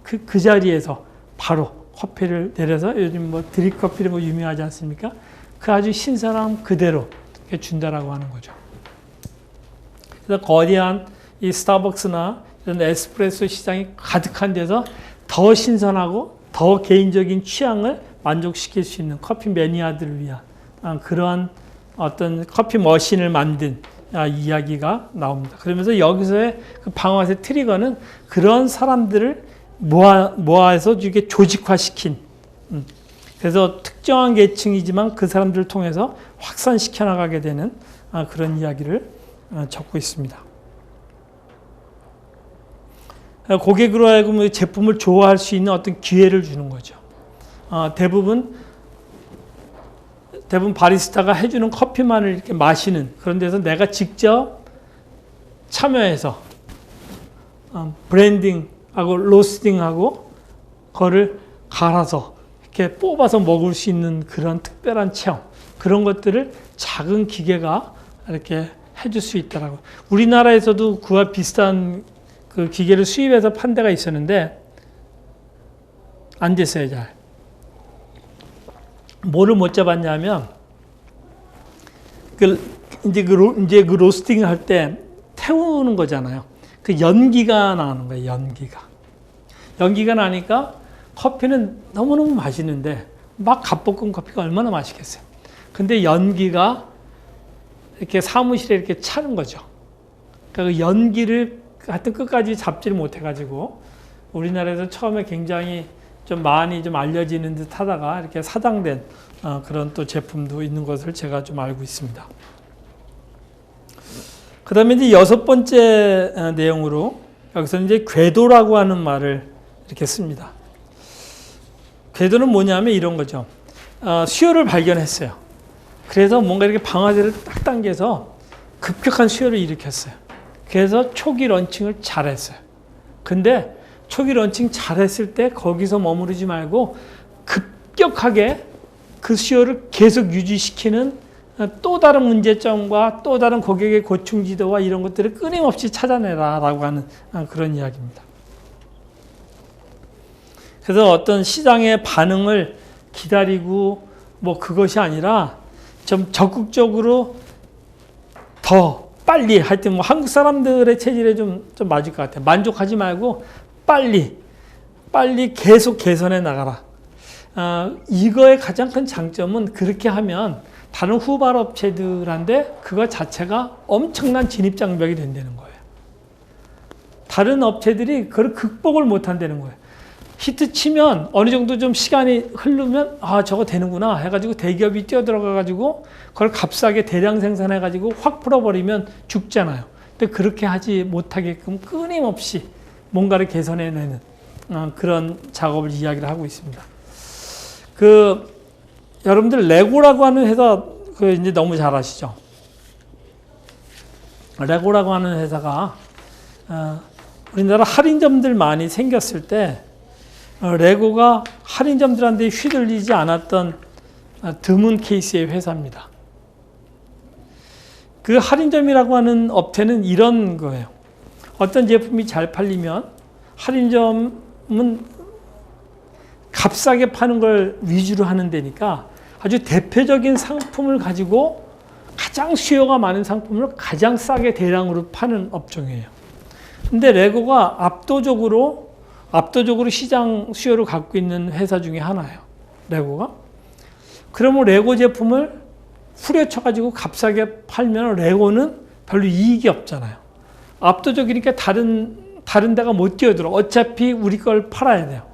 S1: 그 자리에서 바로 커피를 내려서 요즘 드립 커피를 유명하지 않습니까? 그 아주 신선함 그대로 준다라고 하는 거죠. 그래서 거대한 이 스타벅스나 이런 에스프레소 시장이 가득한 데서 더 신선하고 더 개인적인 취향을 만족시킬 수 있는 커피 매니아들을 위한 그러한 어떤 커피 머신을 만든 이야기가 나옵니다. 그러면서 여기서의 그 방아쇠 트리거는 그런 사람들을 모아서 이게 조직화시킨, 그래서 특정한 계층이지만 그 사람들을 통해서 확산시켜 나가게 되는 그런 이야기를 적고 있습니다. 고객으로 하여금 제품을 좋아할 수 있는 어떤 기회를 주는 거죠. 대부분 바리스타가 해주는 커피만을 이렇게 마시는 그런 데서 내가 직접 참여해서 브랜딩하고 로스팅하고 그거를 갈아서 이렇게 뽑아서 먹을 수 있는 그런 특별한 체험, 그런 것들을 작은 기계가 이렇게 해줄 수 있더라고요. 우리나라에서도 그와 비슷한 그 기계를 수입해서 판 데가 있었는데 안 됐어요, 잘. 뭐를 못 잡았냐면 이제 그 로스팅 할 때 태우는 거잖아요. 그 연기가 나오는 거예요, 연기가. 연기가 나니까 커피는 너무너무 맛있는데 막 갓볶은 커피가 얼마나 맛있겠어요. 근데 연기가 이렇게 사무실에 이렇게 차는 거죠. 그러니까 그 연기를 하여튼 끝까지 잡지를 못해가지고 우리나라에서 처음에 굉장히 좀 많이 좀 알려지는 듯 하다가 이렇게 사장된 그런 또 제품도 있는 것을 제가 좀 알고 있습니다. 그 다음에 이제 6번째 내용으로 여기서 이제 궤도라고 하는 말을 이렇게 씁니다. 궤도는 뭐냐면 이런 거죠. 수요를 발견했어요. 그래서 뭔가 이렇게 방아쇠를 딱 당겨서 급격한 수요를 일으켰어요. 그래서 초기 런칭을 잘했어요. 근데 초기 런칭 잘했을 때 거기서 머무르지 말고 급격하게 그 수요를 계속 유지시키는 또 다른 문제점과 또 다른 고객의 고충지도와 이런 것들을 끊임없이 찾아내라라고 하는 그런 이야기입니다. 그래서 어떤 시장의 반응을 기다리고 뭐 그것이 아니라 좀 적극적으로 더 빨리 하여튼 뭐 한국 사람들의 체질에 좀 맞을 것 같아요. 만족하지 말고 빨리 계속 개선해 나가라. 이거의 가장 큰 장점은 그렇게 하면 다른 후발 업체들한테 그거 자체가 엄청난 진입 장벽이 된다는 거예요. 다른 업체들이 그걸 극복을 못 한다는 거예요. 히트 치면 어느 정도 좀 시간이 흐르면 저거 되는구나 해가지고 대기업이 뛰어들어가가지고 그걸 값싸게 대량 생산해가지고 확 풀어버리면 죽잖아요. 근데 그렇게 하지 못하게끔 끊임없이 뭔가를 개선해내는 그런 작업을 이야기를 하고 있습니다. 여러분들 레고라고 하는 회사 이제 너무 잘 아시죠? 레고라고 하는 회사가 우리나라 할인점들 많이 생겼을 때 레고가 할인점들한테 휘둘리지 않았던 드문 케이스의 회사입니다. 그 할인점이라고 하는 업체는 이런 거예요. 어떤 제품이 잘 팔리면 할인점은 값싸게 파는 걸 위주로 하는 데니까 아주 대표적인 상품을 가지고 가장 수요가 많은 상품을 가장 싸게 대량으로 파는 업종이에요. 근데 레고가 압도적으로 시장 수요를 갖고 있는 회사 중에 하나예요. 레고가. 그러면 레고 제품을 후려쳐가지고 값싸게 팔면 레고는 별로 이익이 없잖아요. 압도적이니까 다른 데가 못 뛰어들어. 어차피 우리 걸 팔아야 돼요.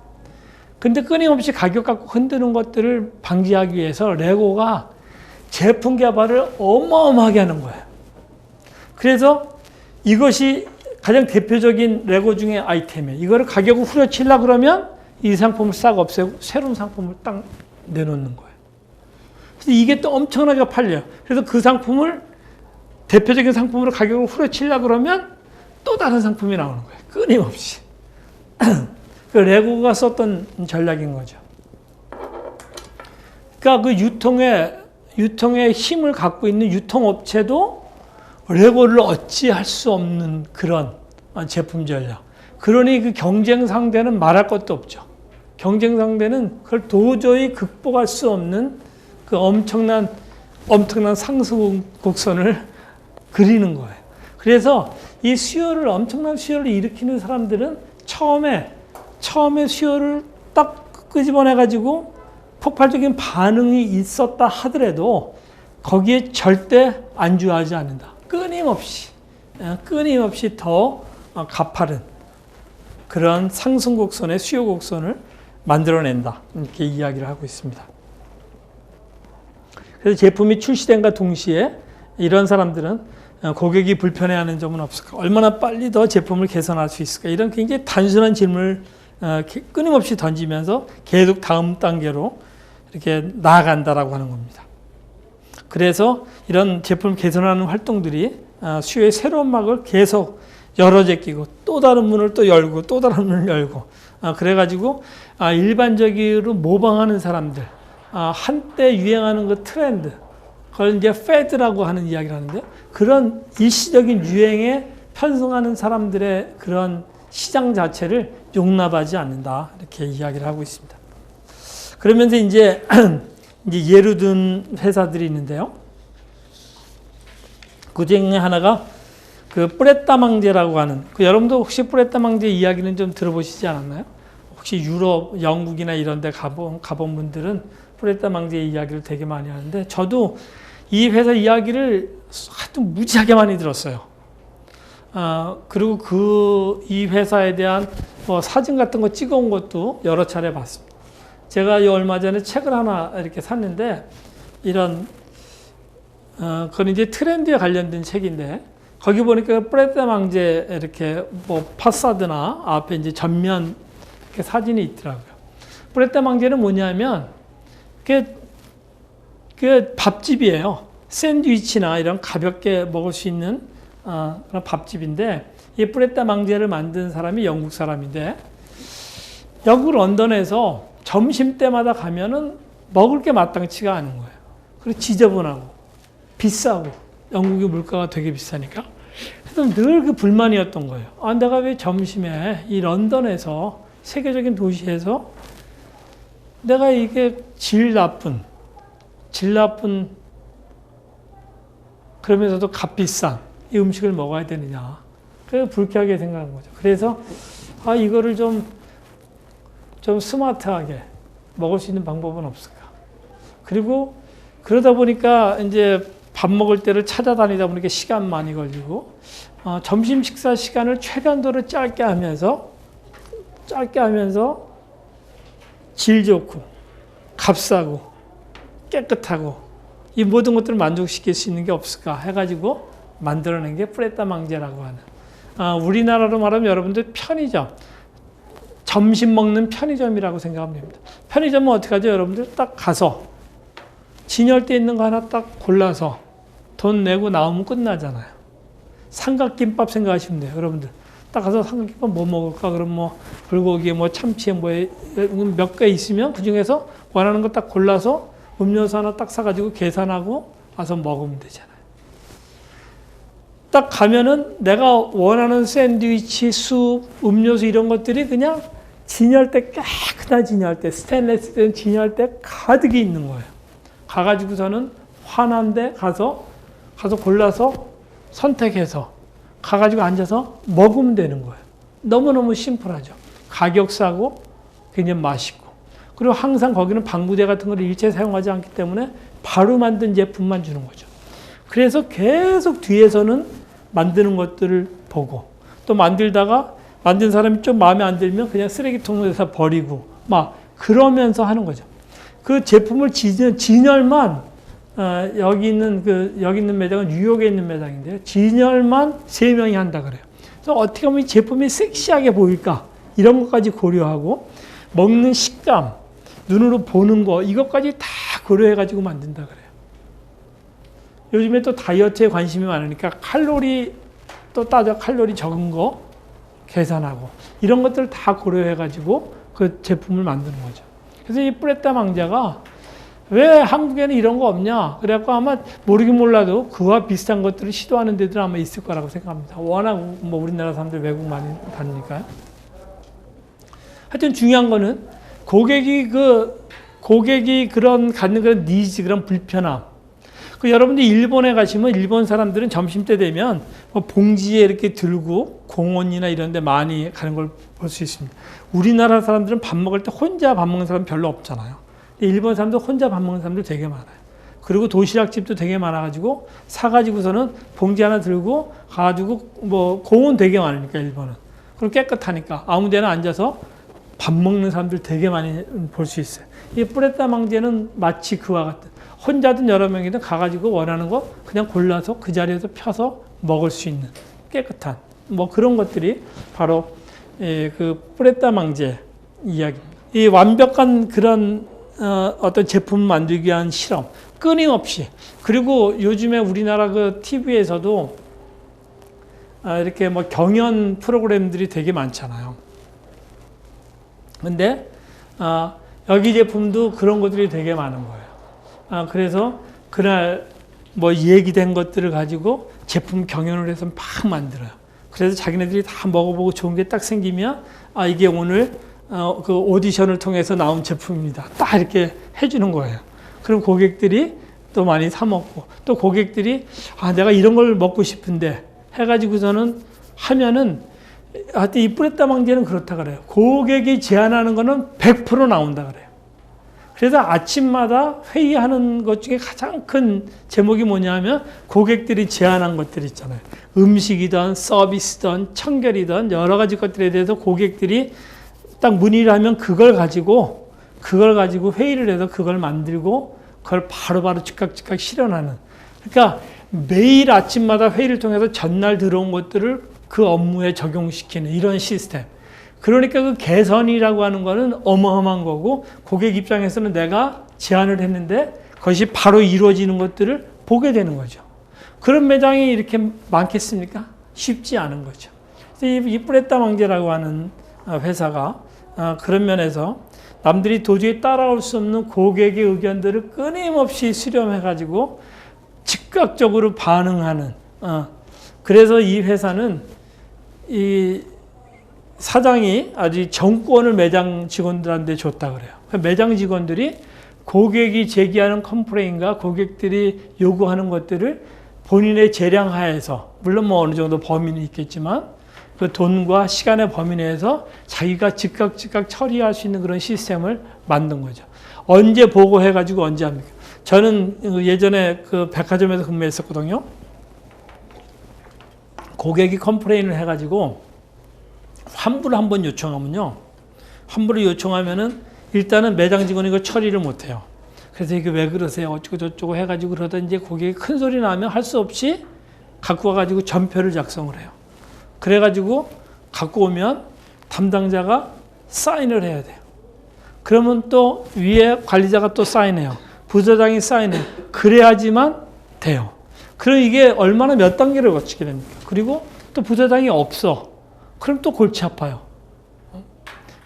S1: 근데 끊임없이 가격 갖고 흔드는 것들을 방지하기 위해서 레고가 제품 개발을 어마어마하게 하는 거예요. 그래서 이것이 가장 대표적인 레고 중에 아이템이에요. 이거를 가격을 후려치려고 그러면 이 상품을 싹 없애고 새로운 상품을 딱 내놓는 거예요. 그래서 이게 또 엄청나게 팔려요. 그래서 그 상품을 대표적인 상품으로 가격을 후려치려고 그러면 또 다른 상품이 나오는 거예요. 끊임없이. 그 레고가 썼던 전략인 거죠. 그러니까 그 유통의 힘을 갖고 있는 유통업체도 레고를 어찌할 수 없는 그런 제품 전략. 그러니 그 경쟁 상대는 말할 것도 없죠. 경쟁 상대는 그걸 도저히 극복할 수 없는 그 엄청난 상승 곡선을 그리는 거예요. 그래서 이 엄청난 수요를 일으키는 사람들은 처음에 수요를 딱 끄집어내가지고 폭발적인 반응이 있었다 하더라도 거기에 절대 안주하지 않는다. 끊임없이 더 가파른 그런 상승 곡선의 수요 곡선을 만들어낸다. 이렇게 이야기를 하고 있습니다. 그래서 제품이 출시된과 동시에 이런 사람들은 고객이 불편해하는 점은 없을까? 얼마나 빨리 더 제품을 개선할 수 있을까? 이런 굉장히 단순한 질문을 끊임없이 던지면서 계속 다음 단계로 이렇게 나아간다라고 하는 겁니다. 그래서 이런 제품 개선하는 활동들이 수요의 새로운 막을 계속 열어 제끼고 또 다른 문을 또 열고 또 다른 문을 열고 그래가지고 일반적으로 모방하는 사람들 한때 유행하는 그 트렌드 그걸 이제 패드라고 하는 이야기를 하는데 그런 일시적인 유행에 편승하는 사람들의 그런 시장 자체를 용납하지 않는다 이렇게 이야기를 하고 있습니다. 그러면서 이제 예로 든 회사들이 있는데요. 그 중에 하나가 그 뿌레따망제라고 하는 여러분도 혹시 뿌레따망제 이야기는 좀 들어보시지 않았나요? 혹시 유럽, 영국이나 이런 데 가본 분들은 프레타 망제의 이야기를 되게 많이 하는데 저도 이 회사 이야기를 하여튼 무지하게 많이 들었어요. 그리고 이 회사에 대한 뭐 사진 같은 거 찍어온 것도 여러 차례 봤습니다. 제가 얼마 전에 책을 하나 이렇게 샀는데 그건 이제 트렌드에 관련된 책인데 거기 보니까 프레타 망제 이렇게 뭐 파사드나 앞에 이제 전면 이렇게 사진이 있더라고요. 프레타 망제는 뭐냐면 그 밥집이에요. 샌드위치나 이런 가볍게 먹을 수 있는 그런 밥집인데 이 프레타 망제를 만든 사람이 영국 사람인데 영국 런던에서 점심 때마다 가면은 먹을 게 마땅치가 않은 거예요. 그리고 지저분하고 비싸고 영국의 물가가 되게 비싸니까 그래서 늘 그 불만이었던 거예요. 내가 왜 점심에 이 런던에서 세계적인 도시에서 내가 이게 질 나쁜 그러면서도 값비싼 이 음식을 먹어야 되느냐. 그래서 불쾌하게 생각한 거죠. 그래서 이거를 좀 스마트하게 먹을 수 있는 방법은 없을까. 그리고 그러다 보니까 이제 밥 먹을 때를 찾아다니다 보니까 시간 많이 걸리고 점심 식사 시간을 최단도로 짧게 하면서 질 좋고 값싸고 깨끗하고 이 모든 것들을 만족시킬 수 있는 게 없을까 해가지고 만들어낸 게 프레타 망제라고 하는 우리나라로 말하면 여러분들 편의점 점심 먹는 편의점이라고 생각하면 됩니다. 편의점은 어떻게 하죠? 여러분들 딱 가서 진열대 있는 거 하나 딱 골라서 돈 내고 나오면 끝나잖아요. 삼각김밥 생각하시면 돼요. 여러분들 딱 가서 삼각김밥 뭐 먹을까? 그럼 뭐 불고기에 뭐 참치에 뭐 몇 개 있으면 그 중에서 원하는 거 딱 골라서 음료수 하나 딱 사가지고 계산하고 와서 먹으면 되잖아요. 딱 가면은 내가 원하는 샌드위치, 숲, 음료수 이런 것들이 그냥 진열대 깨끗한 진열대, 스테인리스 된 진열대 가득이 있는 거예요. 가가지고서는 환한데 가서 골라서 선택해서 가가지고 앉아서 먹으면 되는 거예요. 너무너무 심플하죠. 가격 싸고 굉장히 맛있고. 그리고 항상 거기는 방부제 같은 걸 일체 사용하지 않기 때문에 바로 만든 제품만 주는 거죠. 그래서 계속 뒤에서는 만드는 것들을 보고 또 만들다가 만든 사람이 좀 마음에 안 들면 그냥 쓰레기통에서 버리고 막 그러면서 하는 거죠. 그 제품을 진열만 여기 있는 매장은 뉴욕에 있는 매장인데요. 진열만 3명이 한다 그래요. 그래서 어떻게 하면 이 제품이 섹시하게 보일까 이런 것까지 고려하고 먹는 식감, 눈으로 보는 거 이것까지 다 고려해가지고 만든다 그래요. 요즘에 또 다이어트에 관심이 많으니까 칼로리 또 따져 칼로리 적은 거 계산하고 이런 것들을 다 고려해가지고 그 제품을 만드는 거죠. 그래서 이 프레타 망제가 왜 한국에는 이런 거 없냐? 그래갖고 아마 모르긴 몰라도 그와 비슷한 것들을 시도하는 데들 아마 있을 거라고 생각합니다. 워낙 뭐 우리나라 사람들 외국 많이 다니니까요. 하여튼 중요한 거는 고객이 갖는 그런 니즈, 그런 불편함. 여러분들이 일본에 가시면 일본 사람들은 점심때 되면 뭐 봉지에 이렇게 들고 공원이나 이런 데 많이 가는 걸 볼 수 있습니다. 우리나라 사람들은 밥 먹을 때 혼자 밥 먹는 사람 별로 없잖아요. 일본 사람들 혼자 밥 먹는 사람들 되게 많아요. 그리고 도시락집도 되게 많아가지고 사가지고서는 봉지 하나 들고 가가지고 뭐 공원 되게 많으니까 일본은. 그리고 깨끗하니까 아무 데나 앉아서 밥 먹는 사람들 되게 많이 볼 수 있어요. 이 프레타 망제는 마치 그와 같은 혼자든 여러 명이든 가가지고 원하는 거 그냥 골라서 그 자리에서 펴서 먹을 수 있는 깨끗한 뭐 그런 것들이 바로 그 프레타 망제 이야기입니다. 이 완벽한 그런 어떤 제품 만들기 위한 실험 끊임없이 그리고 요즘에 우리나라 그 TV에서도 이렇게 뭐 경연 프로그램들이 되게 많잖아요. 근데 여기 제품도 그런 것들이 되게 많은 거예요. 그래서 그날 뭐 얘기된 것들을 가지고 제품 경연을 해서 막 만들어요. 그래서 자기네들이 다 먹어보고 좋은 게 딱 생기면 이게 오늘 그 오디션을 통해서 나온 제품입니다. 딱 이렇게 해주는 거예요. 그럼 고객들이 또 많이 사 먹고 또 고객들이 내가 이런 걸 먹고 싶은데 해가지고서는 하면은 하여튼 이 뿌렸다 방지는 그렇다 그래요. 고객이 제안하는 거는 100% 나온다 그래요. 그래서 아침마다 회의하는 것 중에 가장 큰 제목이 뭐냐면 고객들이 제안한 것들 있잖아요. 음식이든 서비스든 청결이든 여러 가지 것들에 대해서 고객들이 딱 문의를 하면 그걸 가지고 회의를 해서 그걸 만들고 그걸 바로바로 즉각 실현하는. 그러니까 매일 아침마다 회의를 통해서 전날 들어온 것들을 그 업무에 적용시키는 이런 시스템. 그러니까 그 개선이라고 하는 거는 어마어마한 거고 고객 입장에서는 내가 제안을 했는데 그것이 바로 이루어지는 것들을 보게 되는 거죠. 그런 매장이 이렇게 많겠습니까? 쉽지 않은 거죠. 이 뿌렸다 망제라고 하는 회사가 그런 면에서 남들이 도저히 따라올 수 없는 고객의 의견들을 끊임없이 수렴해가지고 즉각적으로 반응하는. 그래서 이 회사는 이 사장이 아주 정권을 매장 직원들한테 줬다 그래요. 매장 직원들이 고객이 제기하는 컴플레인과 고객들이 요구하는 것들을 본인의 재량 하에서, 물론 뭐 어느 정도 범위는 있겠지만 그 돈과 시간의 범위 내에서 자기가 즉각 처리할 수 있는 그런 시스템을 만든 거죠. 언제 보고해가지고 언제 합니까? 저는 예전에 그 백화점에서 근무했었거든요. 고객이 컴플레인을 해가지고 환불을 한번 요청하면요. 환불을 요청하면은 일단은 매장 직원이 이거 처리를 못해요. 그래서 이게 왜 그러세요? 어쩌고 저쩌고 해가지고 그러다 이제 고객이 큰 소리 나면 할 수 없이 갖고 와가지고 전표를 작성을 해요. 그래가지고 갖고 오면 담당자가 사인을 해야 돼요. 그러면 또 위에 관리자가 또 사인해요. 부서장이 사인해요. 그래야지만 돼요. 그럼 이게 얼마나 몇 단계를 거치게 됩니까? 그리고 또 부서장이 없어. 그럼 또 골치 아파요.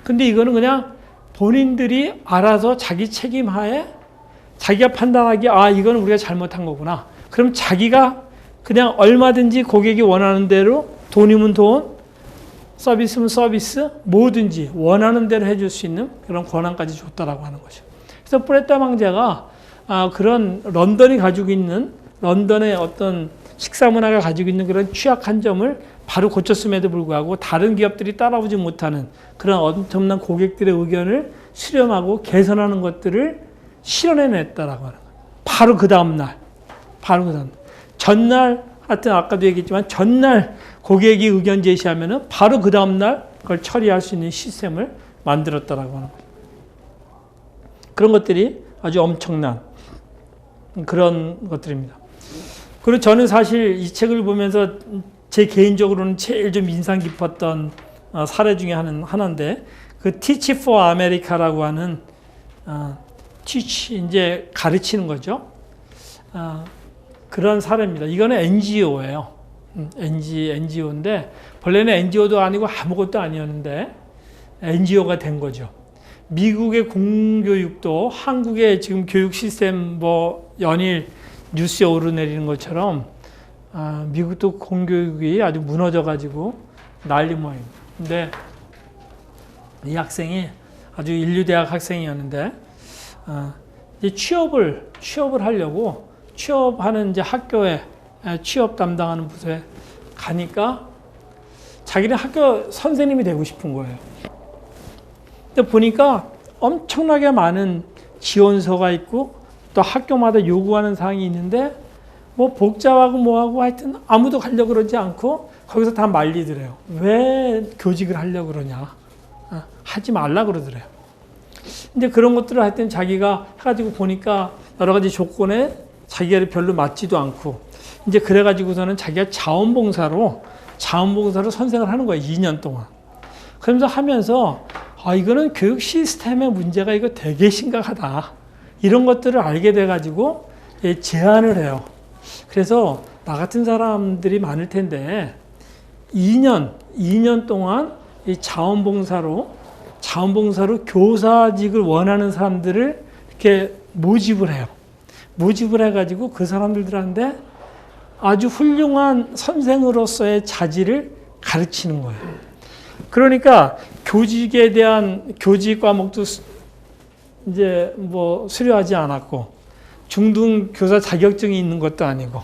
S1: 근데 이거는 그냥 본인들이 알아서 자기 책임하에 자기가 판단하기에 이거는 우리가 잘못한 거구나. 그럼 자기가 그냥 얼마든지 고객이 원하는 대로 돈이면 돈, 서비스면 서비스, 뭐든지 원하는 대로 해줄 수 있는 그런 권한까지 줬다라고 하는 거죠. 그래서 뿌렸다 망제가 그런 런던이 가지고 있는 런던의 어떤 식사 문화가 가지고 있는 그런 취약한 점을 바로 고쳤음에도 불구하고 다른 기업들이 따라오지 못하는 그런 엄청난 고객들의 의견을 수렴하고 개선하는 것들을 실현해냈다라고 하는 거예요. 바로 그 다음날. 전날, 하여튼 아까도 얘기했지만 전날 고객이 의견 제시하면은 바로 그 다음날 그걸 처리할 수 있는 시스템을 만들었다라고 하는 거예요. 그런 것들이 아주 엄청난 그런 것들입니다. 그리고 저는 사실 이 책을 보면서 제 개인적으로는 제일 좀 인상 깊었던 사례 중에 하나인데 그 Teach for America라고 하는 teach 이제 가르치는 거죠. 그런 사례입니다. 이거는 NGO예요. NGO인데 본래는 NGO도 아니고 아무것도 아니었는데 NGO가 된 거죠. 미국의 공교육도 한국의 지금 교육 시스템 뭐 연일 뉴스에 오르내리는 것처럼 미국도 공교육이 아주 무너져가지고 난리 모양입니다. 근데 이 학생이 아주 인류대학 학생이었는데 이제 취업을 하려고 취업하는 이제 학교에 취업 담당하는 부서에 가니까 자기는 학교 선생님이 되고 싶은 거예요. 근데 보니까 엄청나게 많은 지원서가 있고 또 학교마다 요구하는 사항이 있는데 뭐 복잡하고 뭐하고 하여튼 아무도 가려고 그러지 않고 거기서 다 말리더래요. 왜 교직을 하려고 그러냐. 하지 말라 그러더래요. 근데 그런 것들을 하여튼 자기가 해가지고 보니까 여러 가지 조건에 자기가 별로 맞지도 않고 이제 그래가지고서는 자기가 자원봉사로 선생을 하는 거예요. 2년 동안. 그러면서 하면서 이거는 교육 시스템의 문제가 이거 되게 심각하다. 이런 것들을 알게 돼가지고 제안을 해요. 그래서 나 같은 사람들이 많을 텐데 2년 동안 이 자원봉사로 교사직을 원하는 사람들을 이렇게 모집을 해요. 모집을 해가지고 그 사람들한테 아주 훌륭한 선생으로서의 자질을 가르치는 거예요. 그러니까 교직에 대한 교직 과목도 이제 뭐 수료하지 않았고 중등 교사 자격증이 있는 것도 아니고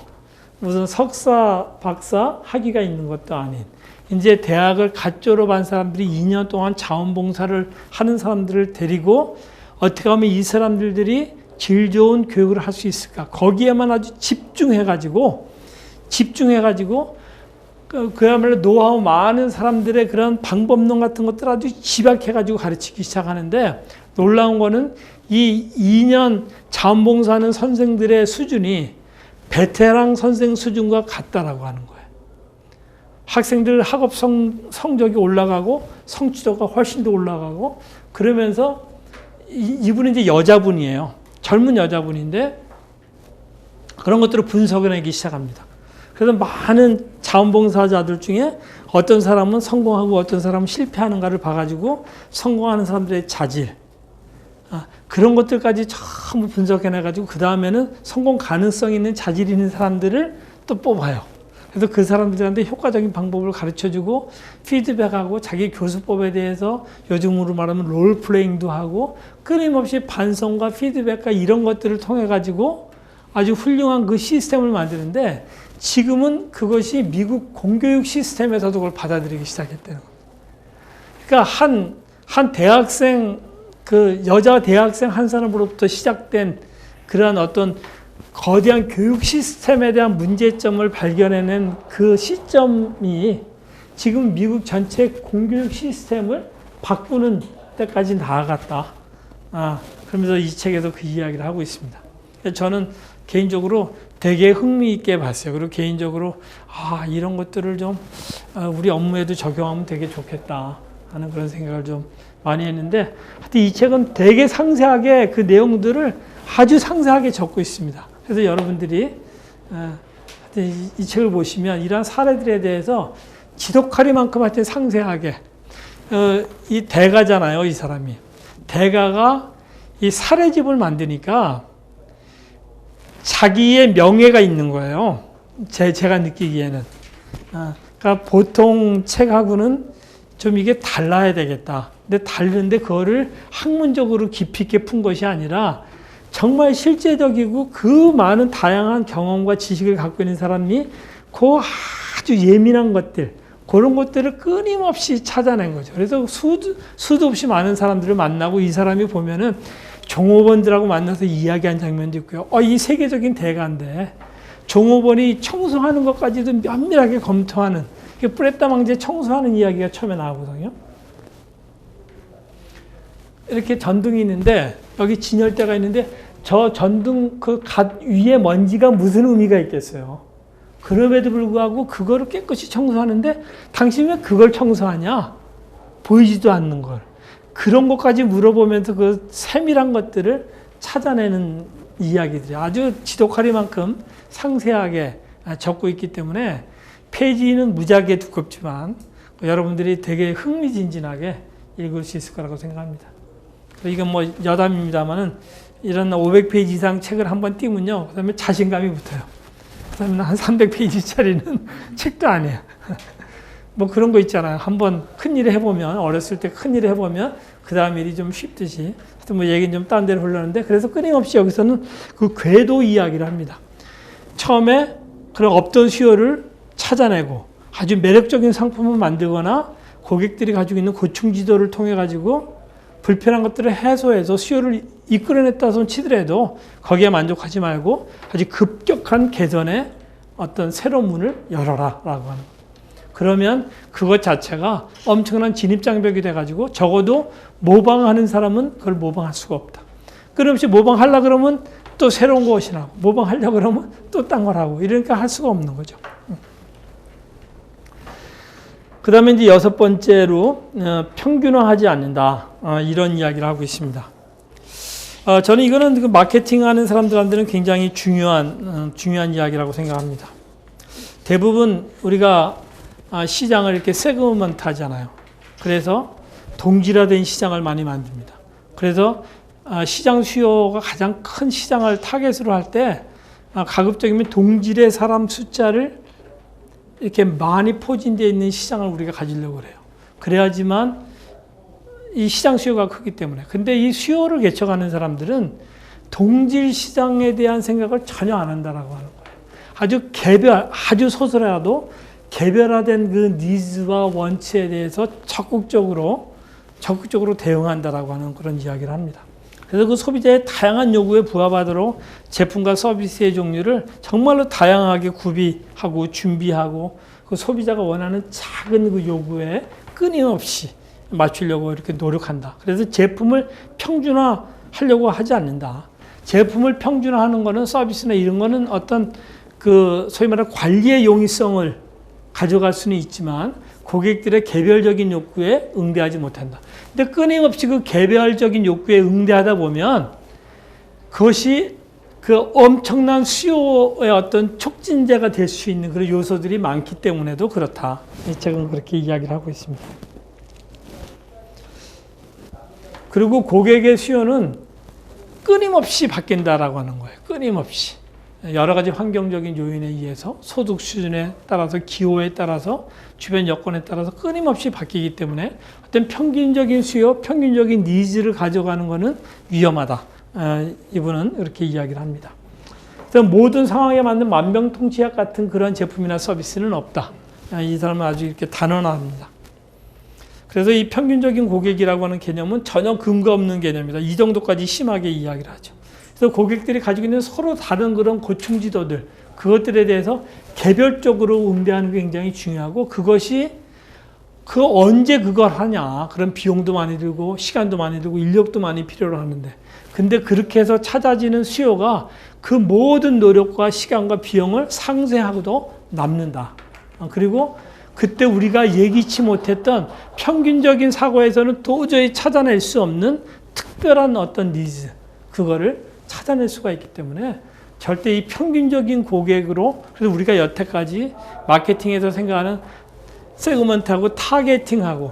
S1: 무슨 석사, 박사 학위가 있는 것도 아닌 이제 대학을 갓 졸업한 사람들이 2년 동안 자원봉사를 하는 사람들을 데리고 어떻게 하면 이 사람들이 질 좋은 교육을 할 수 있을까? 거기에만 아주 집중해가지고 그야말로 노하우 많은 사람들의 그런 방법론 같은 것들 아주 집약해가지고 가르치기 시작하는데 놀라운 거는 이 2년 자원봉사하는 선생들의 수준이 베테랑 선생 수준과 같다라고 하는 거예요. 학생들 학업 성적이 올라가고 성취도가 훨씬 더 올라가고 그러면서 이분은 이제 여자분이에요. 젊은 여자분인데 그런 것들을 분석해내기 시작합니다. 그래서 많은 자원봉사자들 중에 어떤 사람은 성공하고 어떤 사람은 실패하는가를 봐가지고 성공하는 사람들의 자질 그런 것들까지 전부 분석해내가지고 그 다음에는 성공 가능성 있는 자질 있는 사람들을 또 뽑아요. 그래서 그 사람들한테 효과적인 방법을 가르쳐주고 피드백하고 자기 교수법에 대해서 요즘으로 말하면 롤플레잉도 하고 끊임없이 반성과 피드백과 이런 것들을 통해 가지고 아주 훌륭한 그 시스템을 만드는데 지금은 그것이 미국 공교육 시스템에서도 그걸 받아들이기 시작했다는 겁니다. 그러니까 한 대학생 그 여자 대학생 한 사람으로부터 시작된 그러한 어떤 거대한 교육 시스템에 대한 문제점을 발견해낸 그 시점이 지금 미국 전체 공교육 시스템을 바꾸는 때까지 나아갔다. 그러면서 이 책에서 그 이야기를 하고 있습니다. 저는 개인적으로 되게 흥미있게 봤어요. 그리고 개인적으로 이런 것들을 좀 우리 업무에도 적용하면 되게 좋겠다 하는 그런 생각을 좀 많이 했는데 하여튼 이 책은 되게 상세하게 그 내용들을 아주 상세하게 적고 있습니다. 그래서 여러분들이 이 책을 보시면 이러한 사례들에 대해서 지독하리만큼 하여튼 상세하게 이 대가잖아요. 이 사람이. 대가가 이 사례집을 만드니까 자기의 명예가 있는 거예요. 제가 느끼기에는. 그러니까 보통 책하고는 좀 이게 달라야 되겠다. 근데 다른데 그거를 학문적으로 깊이 있게 푼 것이 아니라 정말 실제적이고 그 많은 다양한 경험과 지식을 갖고 있는 사람이 그 아주 예민한 것들, 그런 것들을 끊임없이 찾아낸 거죠. 그래서 수도 없이 많은 사람들을 만나고 이 사람이 보면은 종업원들하고 만나서 이야기한 장면도 있고요. 이 세계적인 대가인데 종업원이 청소하는 것까지도 면밀하게 검토하는 뿌레타 망제 청소하는 이야기가 처음에 나오거든요. 이렇게 전등이 있는데 여기 진열대가 있는데 저 전등 그 갓 위에 먼지가 무슨 의미가 있겠어요. 그럼에도 불구하고 그거를 깨끗이 청소하는데 당신 왜 그걸 청소하냐? 보이지도 않는 걸. 그런 것까지 물어보면서 그 세밀한 것들을 찾아내는 이야기들이 아주 지독하리만큼 상세하게 적고 있기 때문에 페이지는 무지하게 두껍지만 여러분들이 되게 흥미진진하게 읽을 수 있을 거라고 생각합니다. 이건 뭐 여담입니다만은 이런 500페이지 이상 책을 한번 띄면요. 그 다음에 자신감이 붙어요. 그 다음에 한 300페이지짜리는 책도 아니에요. 뭐 그런 거 있잖아요. 한번 큰일을 해보면, 어렸을 때 큰일을 해보면, 그 다음 일이 좀 쉽듯이. 하여튼 뭐 얘기는 좀 딴 데로 흘렀는데, 그래서 끊임없이 여기서는 그 궤도 이야기를 합니다. 처음에 그런 없던 수요를 찾아내고, 아주 매력적인 상품을 만들거나, 고객들이 가지고 있는 고충 지도를 통해 가지고, 불편한 것들을 해소해서 수요를 이끌어냈다 손 치더라도 거기에 만족하지 말고 아주 급격한 개선의 어떤 새로운 문을 열어라 라고 하는 거예요. 그러면 그것 자체가 엄청난 진입장벽이 돼가지고 적어도 모방하는 사람은 그걸 모방할 수가 없다. 끊임없이 모방하려고 그러면 또 새로운 것이 나고 모방하려고 그러면 또 딴 걸 하고 이러니까 할 수가 없는 거죠. 그 다음에 이제 6번째로 평균화하지 않는다. 이런 이야기를 하고 있습니다. 저는 이거는 그 마케팅하는 사람들한테는 굉장히 중요한 이야기라고 생각합니다. 대부분 우리가 시장을 이렇게 세그먼트 하잖아요. 그래서 동질화된 시장을 많이 만듭니다. 그래서 시장 수요가 가장 큰 시장을 타겟으로 할 때 가급적이면 동질의 사람 숫자를 이렇게 많이 포진되어 있는 시장을 우리가 가지려고 그래요. 그래야지만 이 시장 수요가 크기 때문에. 근데 이 수요를 개척하는 사람들은 동질 시장에 대한 생각을 전혀 안 한다라고 하는 거예요. 아주 소소라도 개별화된 그 니즈와 원치에 대해서 적극적으로 대응한다라고 하는 그런 이야기를 합니다. 그래서 그 소비자의 다양한 요구에 부합하도록 제품과 서비스의 종류를 정말로 다양하게 구비하고 준비하고 그 소비자가 원하는 작은 그 요구에 끊임없이 맞추려고 이렇게 노력한다. 그래서 제품을 평준화하려고 하지 않는다. 제품을 평준화하는 거는 서비스나 이런 거는 어떤 그 소위 말하는 관리의 용이성을 가져갈 수는 있지만 고객들의 개별적인 욕구에 응대하지 못한다. 근데 끊임없이 그 개별적인 욕구에 응대하다 보면 그것이 그 엄청난 수요의 어떤 촉진제가 될 수 있는 그런 요소들이 많기 때문에도 그렇다. 이 책은 그렇게 이야기를 하고 있습니다. 그리고 고객의 수요는 끊임없이 바뀐다라고 하는 거예요. 끊임없이. 여러 가지 환경적인 요인에 의해서 소득 수준에 따라서 기호에 따라서 주변 여건에 따라서 끊임없이 바뀌기 때문에 어떤 평균적인 수요, 평균적인 니즈를 가져가는 것은 위험하다. 이분은 이렇게 이야기를 합니다. 그래서 모든 상황에 맞는 만병통치약 같은 그런 제품이나 서비스는 없다. 이 사람은 아주 이렇게 단언합니다. 그래서 이 평균적인 고객이라고 하는 개념은 전혀 근거 없는 개념이다. 이 정도까지 심하게 이야기를 하죠. 그래서 고객들이 가지고 있는 서로 다른 그런 고충지도들, 그것들에 대해서 개별적으로 응대하는 게 굉장히 중요하고 그것이 언제 그걸 하냐. 그런 비용도 많이 들고 시간도 많이 들고 인력도 많이 필요로 하는데 근데 그렇게 해서 찾아지는 수요가 그 모든 노력과 시간과 비용을 상쇄하고도 남는다. 그리고 그때 우리가 예기치 못했던 평균적인 사고에서는 도저히 찾아낼 수 없는 특별한 어떤 니즈, 그거를 찾아낼 수가 있기 때문에 절대 이 평균적인 고객으로, 그래서 우리가 여태까지 마케팅에서 생각하는 세그먼트하고 타겟팅하고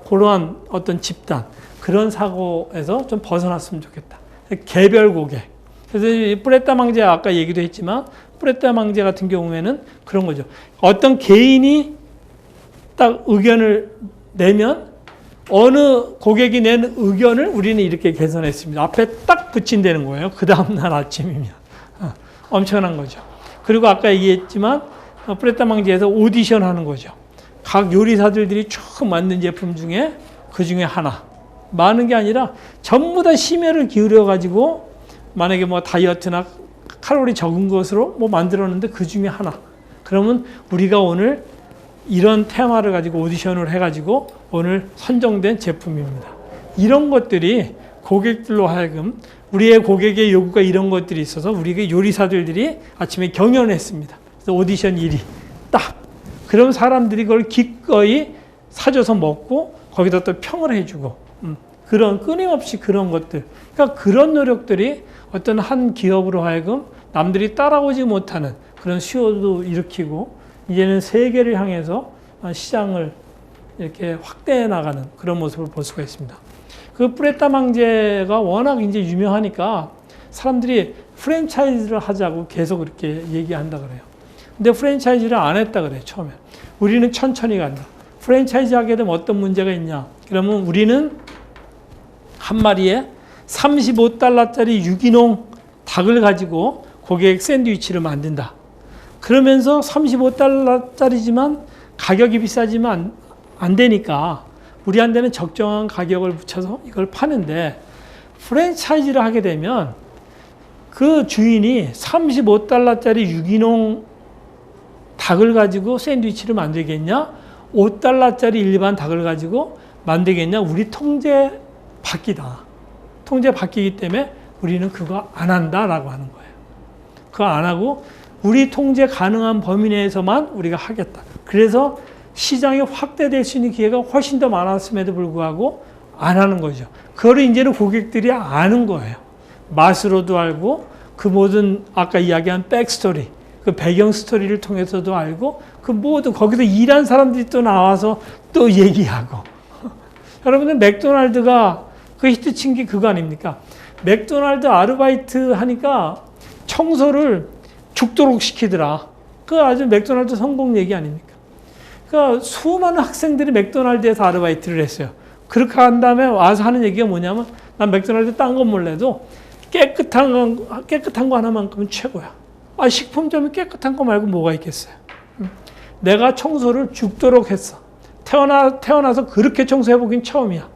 S1: 그러한 어떤 집단, 그런 사고에서 좀 벗어났으면 좋겠다. 개별 고객. 그래서 이 뿌레따망제 아까 얘기도 했지만 뿌레따망제 같은 경우에는 그런 거죠. 어떤 개인이 딱 의견을 내면 어느 고객이 낸 의견을 우리는 이렇게 개선했습니다. 앞에 딱 붙인다는 거예요. 그 다음날 아침이면. 엄청난 거죠. 그리고 아까 얘기했지만 뿌레따망제에서 오디션 하는 거죠. 각 요리사들이 쭉 만든 제품 중에 그 중에 하나. 많은 게 아니라 전부 다 심혈을 기울여가지고 만약에 뭐 다이어트나 칼로리 적은 것으로 뭐 만들었는데 그 중에 하나. 그러면 우리가 오늘 이런 테마를 가지고 오디션을 해가지고 오늘 선정된 제품입니다. 이런 것들이 고객들로 하여금 우리의 고객의 요구가 이런 것들이 있어서 우리 요리사들이 아침에 경연을 했습니다. 그래서 오디션 1위 딱. 그럼 사람들이 그걸 기꺼이 사줘서 먹고 거기다 또 평을 해주고 그런 끊임없이 그런 것들. 그러니까 그런 노력들이 어떤 한 기업으로 하여금 남들이 따라오지 못하는 그런 수요도 일으키고 이제는 세계를 향해서 시장을 이렇게 확대해 나가는 그런 모습을 볼 수가 있습니다. 그 뿌레따망제가 워낙 이제 유명하니까 사람들이 프랜차이즈를 하자고 계속 그렇게 얘기한다 그래요. 근데 프랜차이즈를 안 했다 그래요, 처음에. 우리는 천천히 간다. 프랜차이즈 하게 되면 어떤 문제가 있냐? 그러면 우리는 한 마리에 35달러짜리 유기농 닭을 가지고 고객 샌드위치를 만든다. 그러면서 35달러짜리지만 가격이 비싸지만 안 되니까 우리한테는 적정한 가격을 붙여서 이걸 파는데 프랜차이즈를 하게 되면 그 주인이 35달러짜리 유기농 닭을 가지고 샌드위치를 만들겠냐? 5달러짜리 일반 닭을 가지고 만들겠냐? 우리 통제 바뀌다. 통제 바뀌기 때문에 우리는 그거 안 한다라고 하는 거예요. 그거 안 하고 우리 통제 가능한 범위 내에서만 우리가 하겠다. 그래서 시장이 확대될 수 있는 기회가 훨씬 더 많았음에도 불구하고 안 하는 거죠. 그거를 이제는 고객들이 아는 거예요. 맛으로도 알고 그 모든 아까 이야기한 백스토리, 그 배경 스토리를 통해서도 알고 그 모두 거기서 일한 사람들이 또 나와서 또 얘기하고 여러분들 맥도날드가 그 히트친 게 그거 아닙니까? 맥도날드 아르바이트 하니까 청소를 죽도록 시키더라. 그 아주 맥도날드 성공 얘기 아닙니까? 그러니까 수많은 학생들이 맥도날드에서 아르바이트를 했어요. 그렇게 한 다음에 와서 하는 얘기가 뭐냐면 난 맥도날드 딴 건 몰라도 깨끗한 거 하나만큼은 최고야. 식품점이 깨끗한 거 말고 뭐가 있겠어요? 내가 청소를 죽도록 했어. 태어나서 그렇게 청소해보긴 처음이야.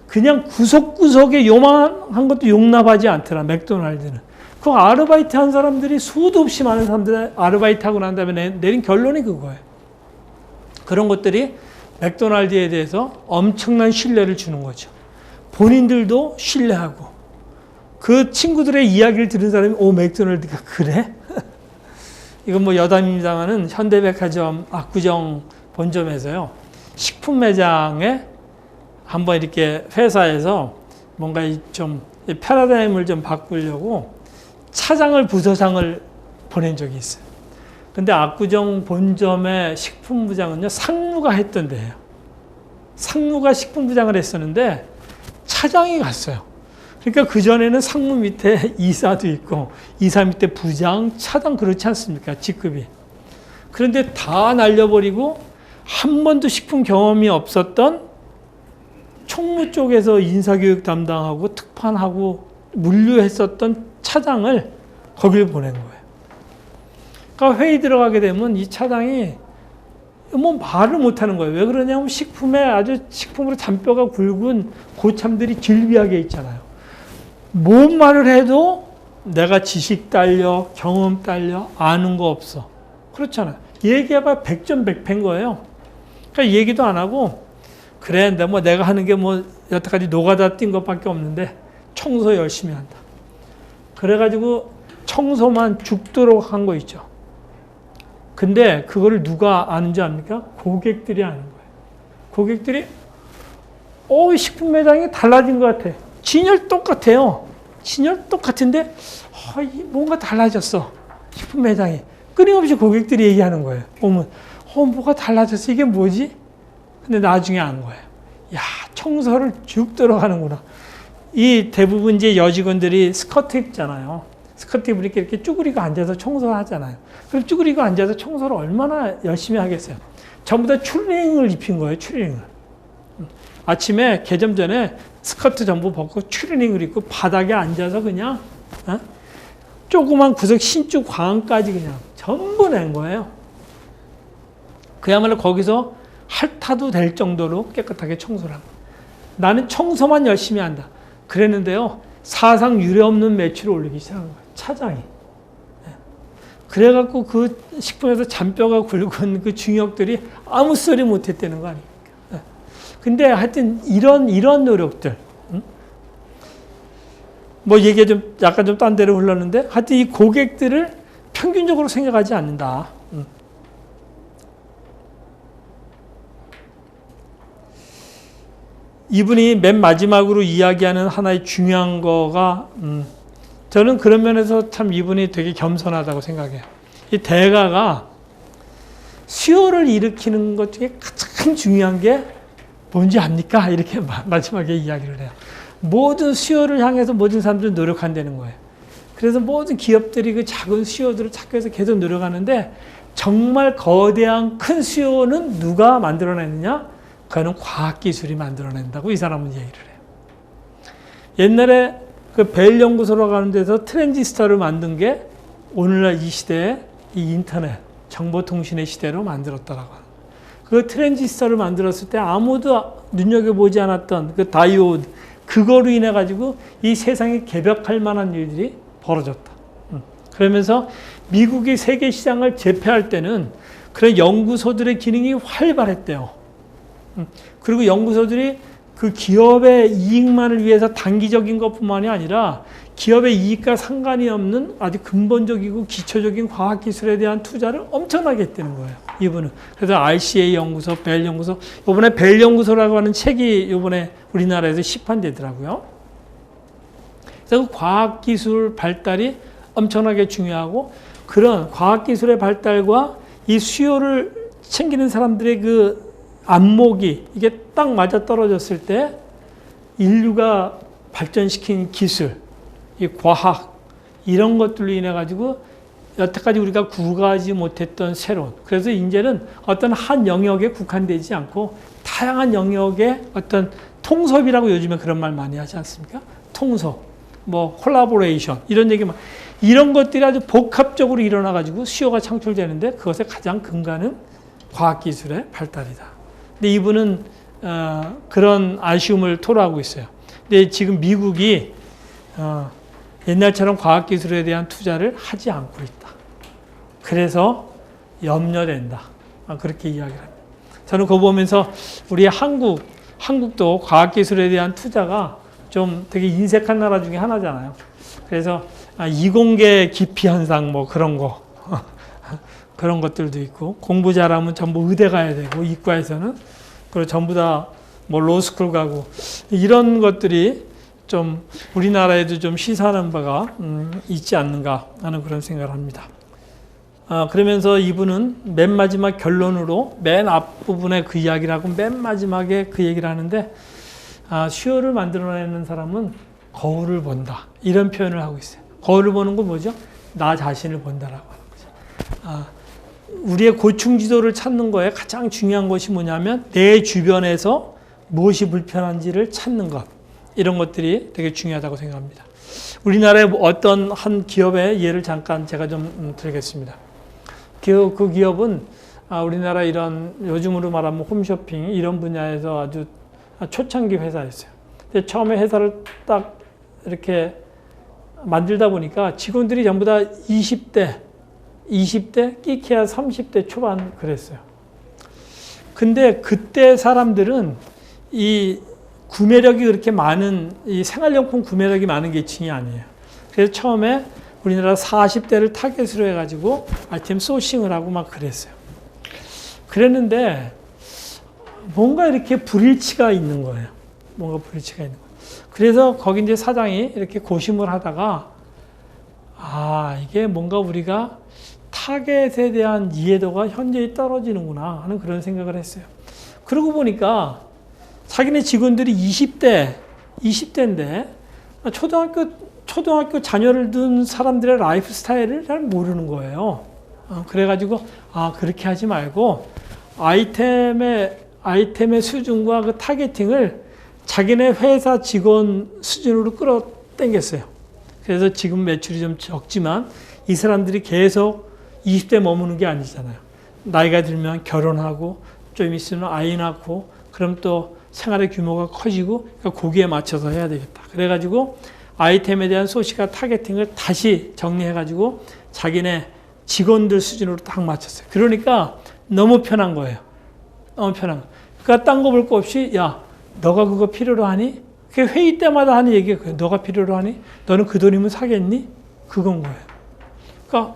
S1: 그냥 구석구석에 요만한 것도 용납하지 않더라, 맥도날드는. 그 아르바이트 한 사람들이 수도 없이 많은 사람들이 아르바이트 하고 난 다음에 내린 결론이 그거예요. 그런 것들이 맥도날드에 대해서 엄청난 신뢰를 주는 거죠. 본인들도 신뢰하고 그 친구들의 이야기를 들은 사람이 맥도날드가 그래? 이건 뭐 여담입니다만은 현대백화점 압구정 본점에서요, 식품 매장에 한번 이렇게 회사에서 뭔가 좀 패러다임을 좀 바꾸려고 차장을 부서장을 보낸 적이 있어요. 근데 압구정 본점의 식품부장은요, 상무가 했던 데예요. 상무가 식품부장을 했었는데 차장이 갔어요. 그러니까 그전에는 상무 밑에 이사도 있고 이사 밑에 부장, 차장 그렇지 않습니까? 직급이. 그런데 다 날려버리고 한 번도 식품 경험이 없었던 총무 쪽에서 인사교육 담당하고 특판하고 물류했었던 차장을 거길 보낸 거예요. 그러니까 회의 들어가게 되면 이 차장이 뭐 말을 못하는 거예요. 왜 그러냐면 식품에 아주 식품으로 잔뼈가 굵은 고참들이 질비하게 있잖아요. 뭔 말을 해도 내가 지식 딸려, 경험 딸려, 아는 거 없어. 그렇잖아요. 얘기해봐 100점 100패인 거예요. 그러니까 얘기도 안 하고 그래, 뭐 내가 하는 게 뭐 여태까지 노가다 뛴 것밖에 없는데 청소 열심히 한다. 그래가지고 청소만 죽도록 한 거 있죠. 근데 그거를 누가 아는 줄 압니까? 고객들이 아는 거예요. 고객들이 식품 매장이 달라진 것 같아. 진열 똑같아요. 진열 똑같은데 뭔가 달라졌어. 식품 매장이. 끊임없이 고객들이 얘기하는 거예요. 오면 뭐가 달라졌어. 이게 뭐지? 근데 나중에 안 거예요. 야, 청소를 죽도록 하는구나. 이 대부분 이제 여직원들이 스커트 입잖아요. 스커트 입으니까 이렇게 쭈그리고 앉아서 청소를 하잖아요. 그럼 쭈그리고 앉아서 청소를 얼마나 열심히 하겠어요. 전부 다 추리닝을 입힌 거예요. 추리닝을. 아침에 개점 전에 스커트 전부 벗고 추리닝을 입고 바닥에 앉아서 그냥 조그만 구석 신축 광까지 그냥 전부 낸 거예요. 그야말로 거기서 핥아도 될 정도로 깨끗하게 청소를 합니다. 나는 청소만 열심히 한다. 그랬는데요, 사상 유례없는 매출을 올리기 시작한 거예요. 차장이. 그래갖고 그 식품에서 잔뼈가 굵은 그 중역들이 아무 소리 못했다는 거 아닙니까? 근데 하여튼 이런 노력들, 뭐 얘기가 좀 약간 좀 딴 데로 흘렀는데, 하여튼 이 고객들을 평균적으로 생각하지 않는다. 이분이 맨 마지막으로 이야기하는 하나의 중요한 거가, 저는 그런 면에서 참 이분이 되게 겸손하다고 생각해요. 이 대가가 수요를 일으키는 것 중에 가장 중요한 게 뭔지 압니까? 이렇게 마지막에 이야기를 해요. 모든 수요를 향해서 모든 사람들이 노력한다는 거예요. 그래서 모든 기업들이 그 작은 수요들을 찾기 위해서 계속 노력하는데, 정말 거대한 큰 수요는 누가 만들어내느냐? 그거는 과학기술이 만들어낸다고 이 사람은 얘기를 해요. 옛날에 그 벨 연구소로 가는 데서 트랜지스터를 만든 게 오늘날 이 시대에 이 인터넷, 정보통신의 시대로 만들었다라고 하는 거예요. 그 트랜지스터를 만들었을 때 아무도 눈여겨보지 않았던 그 다이오드, 그거로 인해 가지고 이 세상에 개벽할 만한 일들이 벌어졌다. 그러면서 미국이 세계 시장을 제패할 때는 그런 연구소들의 기능이 활발했대요. 그리고 연구소들이 그 기업의 이익만을 위해서 단기적인 것뿐만이 아니라 기업의 이익과 상관이 없는 아주 근본적이고 기초적인 과학기술에 대한 투자를 엄청나게 했다는 거예요, 이분은. 그래서 RCA 연구소, 벨 연구소, 이번에 벨 연구소라고 하는 책이 이번에 우리나라에서 시판되더라고요. 그래서 그 과학기술 발달이 엄청나게 중요하고, 그런 과학기술의 발달과 이 수요를 챙기는 사람들의 그 안목이 이게 딱 맞아 떨어졌을 때 인류가 발전시킨 기술, 이 과학, 이런 것들로 인해 가지고 여태까지 우리가 구가하지 못했던 새로운, 그래서 이제는 어떤 한 영역에 국한되지 않고 다양한 영역의 어떤 통섭이라고 요즘에 그런 말 많이 하지 않습니까? 통섭. 뭐 콜라보레이션 이런 얘기만 이런 것들이 아주 복합적으로 일어나가지고 수요가 창출되는데 그것의 가장 근간은 과학기술의 발달이다. 근데 이분은 그런 아쉬움을 토로하고 있어요. 근데 지금 미국이 옛날처럼 과학기술에 대한 투자를 하지 않고 있다. 그래서 염려된다. 그렇게 이야기를 합니다. 저는 그거 보면서 우리 한국도 과학기술에 대한 투자가 좀 되게 인색한 나라 중에 하나잖아요. 그래서 이공계 기피 현상 뭐 그런 거 그런 것들도 있고 공부 잘하면 전부 의대 가야 되고 이과에서는 그리고 전부 다 뭐 로스쿨 가고 이런 것들이 좀 우리나라에도 좀 시사하는 바가 있지 않는가 하는 그런 생각을 합니다. 그러면서 이분은 맨 마지막 결론으로 맨 앞부분에 그 이야기를 하고 맨 마지막에 그 얘기를 하는데 수요를 만들어내는 사람은 거울을 본다. 이런 표현을 하고 있어요. 거울을 보는 건 뭐죠? 나 자신을 본다라고 하는 거죠. 우리의 고충 지도를 찾는 거에 가장 중요한 것이 뭐냐면 내 주변에서 무엇이 불편한지를 찾는 것. 이런 것들이 되게 중요하다고 생각합니다. 우리나라의 어떤 한 기업의 예를 잠깐 제가 좀 들겠습니다. 그 기업은 우리나라 이런 요즘으로 말하면 홈쇼핑 이런 분야에서 아주 초창기 회사였어요. 근데 처음에 회사를 딱 이렇게 만들다 보니까 직원들이 전부 다 20대, 끼케야 30대 초반 그랬어요. 근데 그때 사람들은 이 구매력이 그렇게 많은, 이 생활용품 구매력이 많은 계층이 아니에요. 그래서 처음에 우리나라 40대를 타겟으로 해가지고 아이템 소싱을 하고 막 그랬어요. 그랬는데 뭔가 이렇게 불일치가 있는 거예요. 그래서 거기 이제 사장이 이렇게 고심을 하다가 이게 뭔가 우리가 타겟에 대한 이해도가 현저히 떨어지는구나 하는 그런 생각을 했어요. 그러고 보니까 자기네 직원들이 20대인데 초등학교 자녀를 둔 사람들의 라이프 스타일을 잘 모르는 거예요. 그래가지고 그렇게 하지 말고 아이템의 수준과 그 타겟팅을 자기네 회사 직원 수준으로 끌어당겼어요. 그래서 지금 매출이 좀 적지만 이 사람들이 계속 20대 머무는 게 아니잖아요. 나이가 들면 결혼하고 좀 있으면 아이 낳고 그럼 또 생활의 규모가 커지고 거기에 맞춰서 해야 되겠다. 그래가지고 아이템에 대한 소시가 타겟팅을 다시 정리해가지고 자기네 직원들 수준으로 딱 맞췄어요. 그러니까 너무 편한 거예요. 너무 편한 거. 그러니까 딴 거 볼 거 없이 야 너가 그거 필요로 하니? 그게 회의 때마다 하는 얘기가 그거예요. 너가 필요로 하니? 너는 그 돈이면 사겠니? 그건 거예요. 그러니까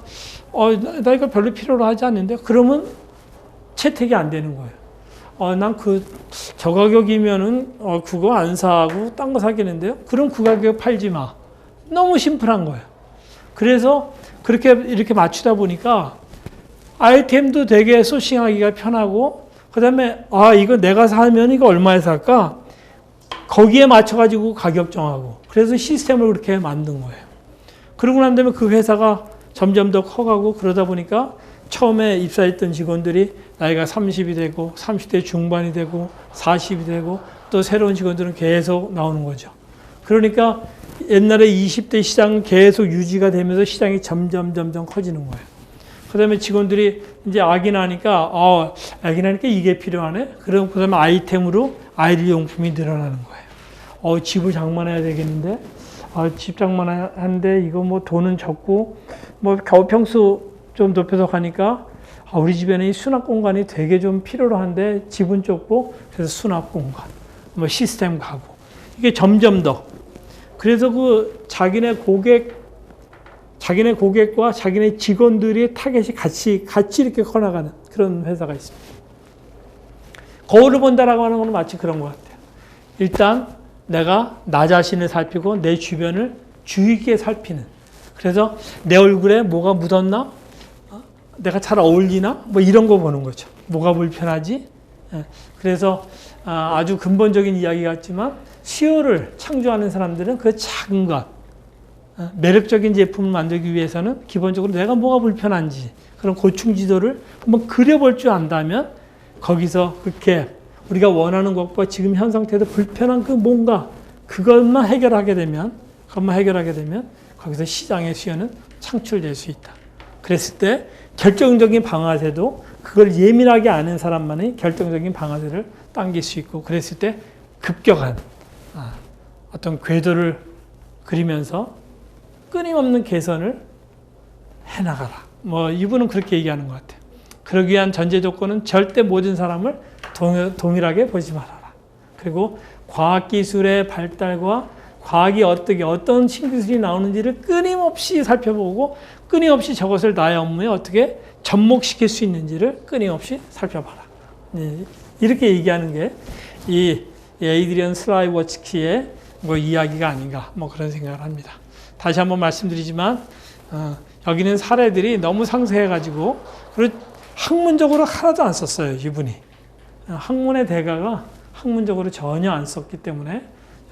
S1: 나 이거 별로 필요로 하지 않는데 그러면 채택이 안 되는 거예요. 난 저 가격이면은 그거 안 사고 딴 거 사겠는데요? 그럼 그 가격에 팔지 마. 너무 심플한 거예요. 그래서 이렇게 맞추다 보니까 아이템도 되게 소싱하기가 편하고 그다음에 이거 내가 사면 이거 얼마에 살까? 거기에 맞춰가지고 가격 정하고 그래서 시스템을 그렇게 만든 거예요. 그러고 난 다음에 그 회사가 점점 더 커가고 그러다 보니까 처음에 입사했던 직원들이 나이가 30이 되고 30대 중반이 되고 40이 되고 또 새로운 직원들은 계속 나오는 거죠. 그러니까 옛날에 20대 시장은 계속 유지가 되면서 시장이 점점 커지는 거예요. 그 다음에 직원들이 이제 아기 나니까 이게 필요하네? 그럼 그 다음에 아이템으로 아이들 용품이 늘어나는 거예요. 집을 장만해야 되겠는데? 집 장만하는데 이거 뭐 돈은 적고 뭐 겨우 평수 좀 높여서 가니까 우리 집에는 이 수납 공간이 되게 좀 필요로 한데 집은 좁고 그래서 수납 공간, 뭐 시스템 가구 이게 점점 더 그래서 그 자기네 고객과 자기네 직원들의 타겟이 같이 이렇게 커나가는 그런 회사가 있습니다. 거울을 본다라고 하는 건 마치 그런 것 같아요. 일단 내가 나 자신을 살피고 내 주변을 주의 깊게 살피는. 그래서 내 얼굴에 뭐가 묻었나? 내가 잘 어울리나? 뭐 이런 거 보는 거죠. 뭐가 불편하지? 그래서 아주 근본적인 이야기 같지만 수요를 창조하는 사람들은 그 작은 것, 매력적인 제품을 만들기 위해서는 기본적으로 내가 뭐가 불편한지 그런 고충 지도를 한번 그려볼 줄 안다면 거기서 그렇게 우리가 원하는 것과 지금 현 상태에서 불편한 그 뭔가 그것만 해결하게 되면 그것만 해결하게 되면 거기서 시장의 수요는 창출될 수 있다. 그랬을 때 결정적인 방아쇠도 그걸 예민하게 아는 사람만이 결정적인 방아쇠를 당길 수 있고, 그랬을 때 급격한 어떤 궤도를 그리면서 끊임없는 개선을 해나가라. 뭐 이분은 그렇게 얘기하는 것 같아요. 그러기 위한 전제 조건은 절대 모든 사람을 동일하게 보지 말아라. 그리고 과학기술의 발달과 과학이 어떤 신기술이 나오는지를 끊임없이 살펴보고, 끊임없이 저것을 나의 업무에 어떻게 접목시킬 수 있는지를 끊임없이 살펴봐라. 이렇게 얘기하는 게 이 에이드리언 슬라이워츠키의 뭐 이야기가 아닌가, 뭐 그런 생각을 합니다. 다시 한번 말씀드리지만 여기는 사례들이 너무 상세해가지고, 그리고 학문적으로 하나도 안 썼어요, 이분이. 학문의 대가가 학문적으로 전혀 안 썼기 때문에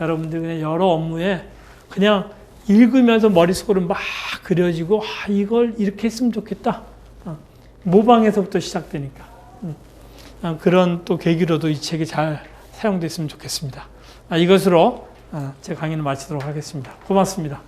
S1: 여러분들 그냥 여러 업무에 그냥 읽으면서 머릿속으로 막 그려지고, 이걸 이렇게 했으면 좋겠다. 모방에서부터 시작되니까. 그런 또 계기로도 이 책이 잘 사용됐으면 좋겠습니다. 이것으로 제 강의는 마치도록 하겠습니다. 고맙습니다.